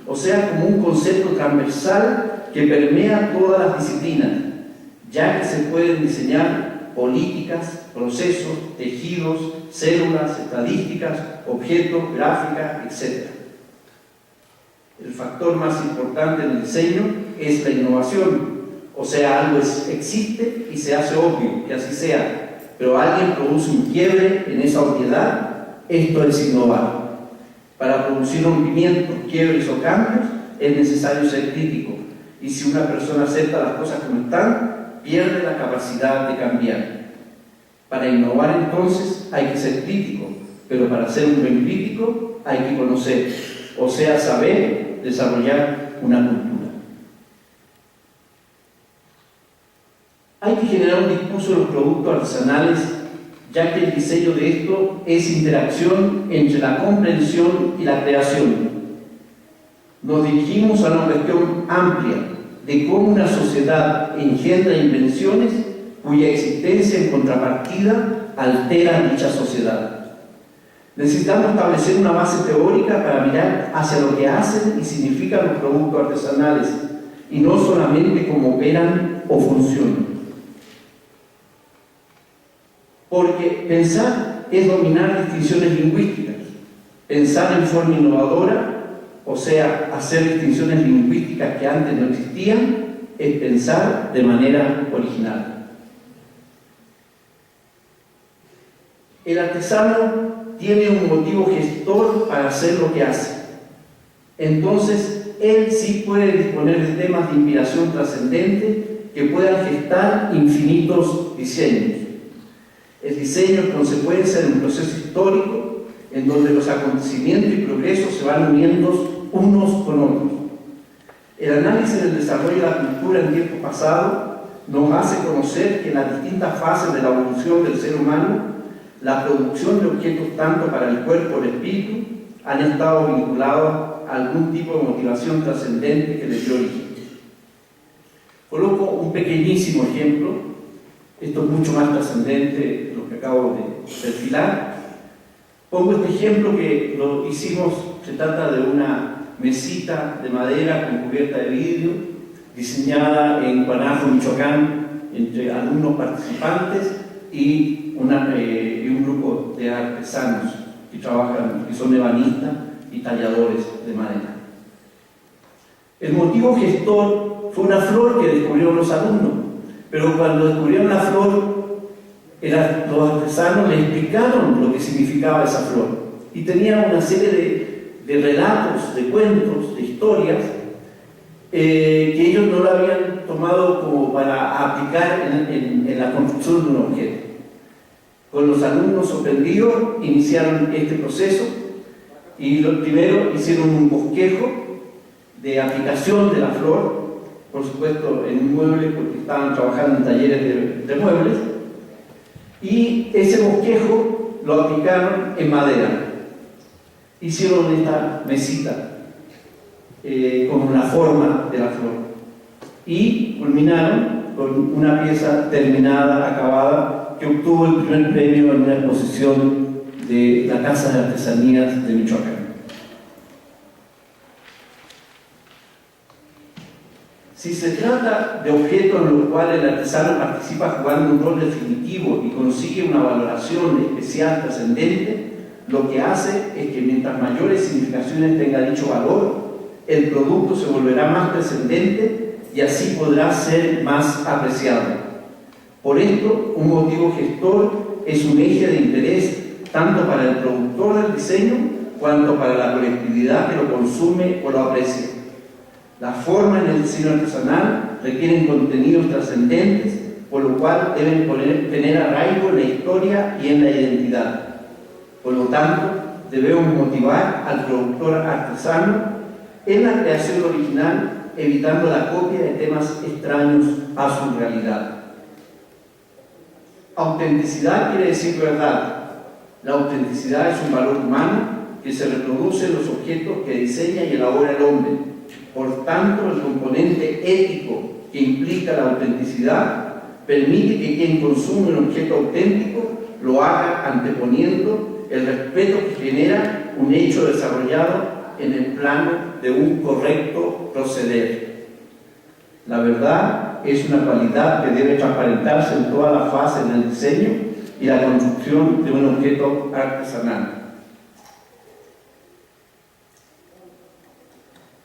[SPEAKER 5] o sea, como un concepto transversal que permea todas las disciplinas, ya que se pueden diseñar políticas, procesos, tejidos, células, estadísticas, objetos, gráficas, etc. El factor más importante en el diseño es la innovación, o sea, algo existe y se hace obvio, que así sea, pero alguien produce un quiebre en esa obviedad. Esto es innovar. Para producir rompimientos, quiebres o cambios es necesario ser crítico, y si una persona acepta las cosas como están, pierde la capacidad de cambiar. Para innovar entonces hay que ser crítico, pero para ser un buen crítico hay que conocer, o sea, saber desarrollar una cultura. Hay que generar un discurso de los productos artesanales, ya que el diseño de esto es interacción entre la comprensión y la creación. Nos dirigimos a una cuestión amplia de cómo una sociedad engendra invenciones cuya existencia en contrapartida altera dicha sociedad. Necesitamos establecer una base teórica para mirar hacia lo que hacen y significan los productos artesanales, y no solamente cómo operan o funcionan. Porque pensar es dominar distinciones lingüísticas. Pensar en forma innovadora, o sea, hacer distinciones lingüísticas que antes no existían, es pensar de manera original. El artesano tiene un motivo gestor para hacer lo que hace. Entonces, él sí puede disponer de temas de inspiración trascendente que puedan gestar infinitos diseños. El diseño es consecuencia de un proceso histórico en donde los acontecimientos y progresos se van uniendo unos con otros. El análisis del desarrollo de la cultura en tiempo pasado nos hace conocer que en las distintas fases de la evolución del ser humano, la producción de objetos tanto para el cuerpo como el espíritu han estado vinculados a algún tipo de motivación trascendente que les dio origen. Coloco un pequeñísimo ejemplo. Esto es mucho más trascendente de lo que acabo de perfilar. Pongo este ejemplo que lo hicimos, se trata de una mesita de madera con cubierta de vidrio, diseñada en Guanajo, Michoacán, entre alumnos participantes y un grupo de artesanos que trabajan, que son ebanistas y talladores de madera. El motivo gestor fue una flor que descubrieron los alumnos, pero cuando descubrieron la flor, los artesanos les explicaron lo que significaba esa flor y tenían una serie de relatos, de cuentos, de historias que ellos no lo habían tomado como para aplicar en la construcción de un objeto. Con los alumnos sorprendidos iniciaron este proceso y primero hicieron un bosquejo de aplicación de la flor, por supuesto en un mueble porque estaban trabajando en talleres de muebles, y ese bosquejo lo aplicaron en madera. Hicieron esta mesita con la forma de la flor y culminaron con una pieza terminada, acabada, que obtuvo el primer premio en una exposición de la Casa de Artesanías de Michoacán. Si se trata de objetos en los cuales el artesano participa jugando un rol definitivo y consigue una valoración especial trascendente, lo que hace es que mientras mayores significaciones tenga dicho valor, el producto se volverá más trascendente y así podrá ser más apreciado. Por esto, un motivo gestor es un eje de interés tanto para el productor del diseño cuanto para la colectividad que lo consume o lo aprecia. La forma en el diseño artesanal requieren contenidos trascendentes, por lo cual deben tener arraigo en la historia y en la identidad. Por lo tanto, debemos motivar al productor artesano en la creación original, evitando la copia de temas extraños a su realidad. Autenticidad quiere decir verdad. La autenticidad es un valor humano que se reproduce en los objetos que diseña y elabora el hombre. Por tanto, el componente ético que implica la autenticidad permite que quien consume un objeto auténtico lo haga anteponiendo el respeto que genera un hecho desarrollado en el plano de un correcto proceder. La verdad es una cualidad que debe transparentarse en todas las fases del diseño y la construcción de un objeto artesanal.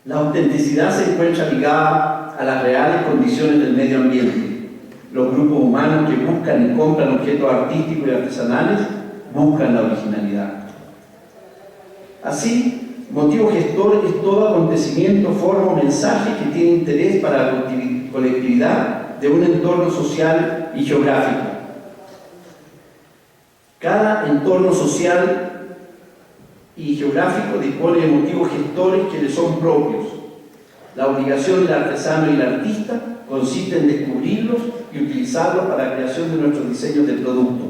[SPEAKER 5] La autenticidad se encuentra ligada a las reales condiciones del medio ambiente. Los grupos humanos que buscan y compran objetos artísticos y artesanales buscan la originalidad. Así, motivo gestor es todo acontecimiento, forma o mensaje que tiene interés para la colectividad de un entorno social y geográfico. Cada entorno social y geográfico dispone de motivos gestores que le son propios. La obligación del artesano y el artista consiste en descubrirlos y utilizarlos para la creación de nuestros diseños de producto.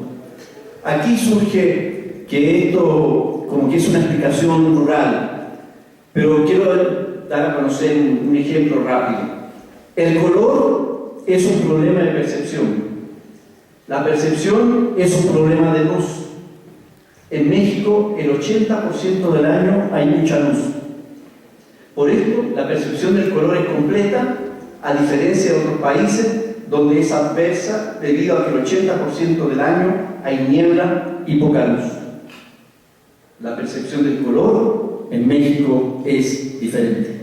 [SPEAKER 5] Aquí surge que esto como que es una explicación rural, pero quiero dar a conocer un ejemplo rápido. El color es un problema de percepción. La percepción es un problema de luz. En México, el 80% del año hay mucha luz. Por esto, la percepción del color es completa, a diferencia de otros países donde es adversa debido a que el 80% del año hay niebla y poca luz. La percepción del color en México es diferente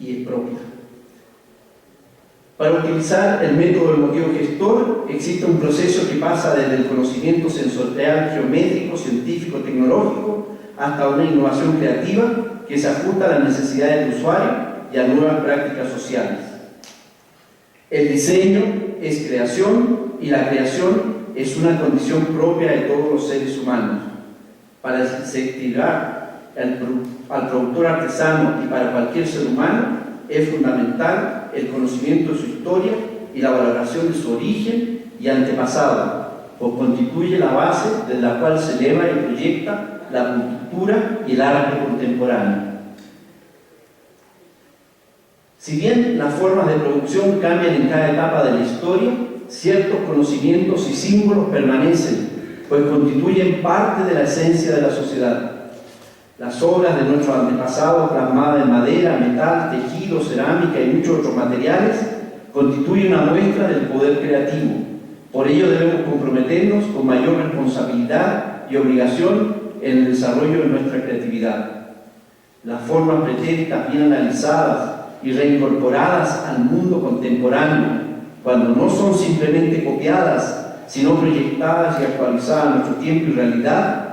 [SPEAKER 5] y es propia. Para utilizar el método del motivo gestor, existe un proceso que pasa desde el conocimiento sensorial, geométrico, científico, tecnológico, hasta una innovación creativa que se ajusta a las necesidades del usuario y a nuevas prácticas sociales. El diseño es creación y la creación es una condición propia de todos los seres humanos. Para incentivar al productor artesano y para cualquier ser humano, es fundamental el conocimiento de su historia y la valoración de su origen y antepasado, pues constituye la base desde la cual se eleva y proyecta la cultura y el arte contemporáneo. Si bien las formas de producción cambian en cada etapa de la historia, ciertos conocimientos y símbolos permanecen, pues constituyen parte de la esencia de la sociedad. Las obras de nuestros antepasados plasmadas en madera, metal, tejido, cerámica y muchos otros materiales constituyen una muestra del poder creativo. Por ello debemos comprometernos con mayor responsabilidad y obligación en el desarrollo de nuestra creatividad. Las formas pretéritas bien analizadas y reincorporadas al mundo contemporáneo, cuando no son simplemente copiadas, sino proyectadas y actualizadas a nuestro tiempo y realidad,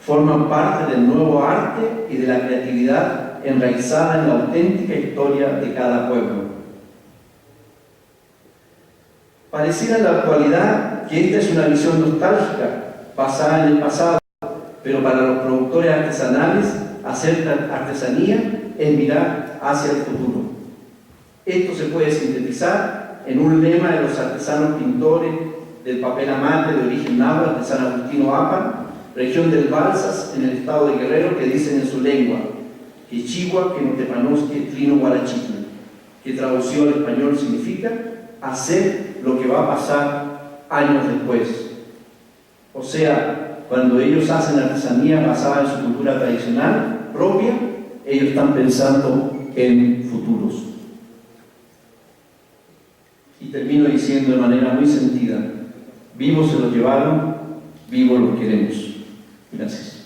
[SPEAKER 5] forman parte del nuevo arte y de la creatividad enraizada en la auténtica historia de cada pueblo. Pareciera en la actualidad que esta es una visión nostálgica, basada en el pasado, pero para los productores artesanales, hacer artesanía es mirar hacia el futuro. Esto se puede sintetizar en un lema de los artesanos pintores del papel amate de origen náhuatl de San Agustín Oapan, región del Balsas, en el estado de Guerrero, que dicen en su lengua, que Chihuahua, que no te panosque, trino guarachitl, que traducido al español significa hacer lo que va a pasar años después. O sea, cuando ellos hacen artesanía basada en su cultura tradicional propia, ellos están pensando en futuros. termino diciendo de manera muy sentida: vivos se los llevaron, vivos los queremos. Gracias.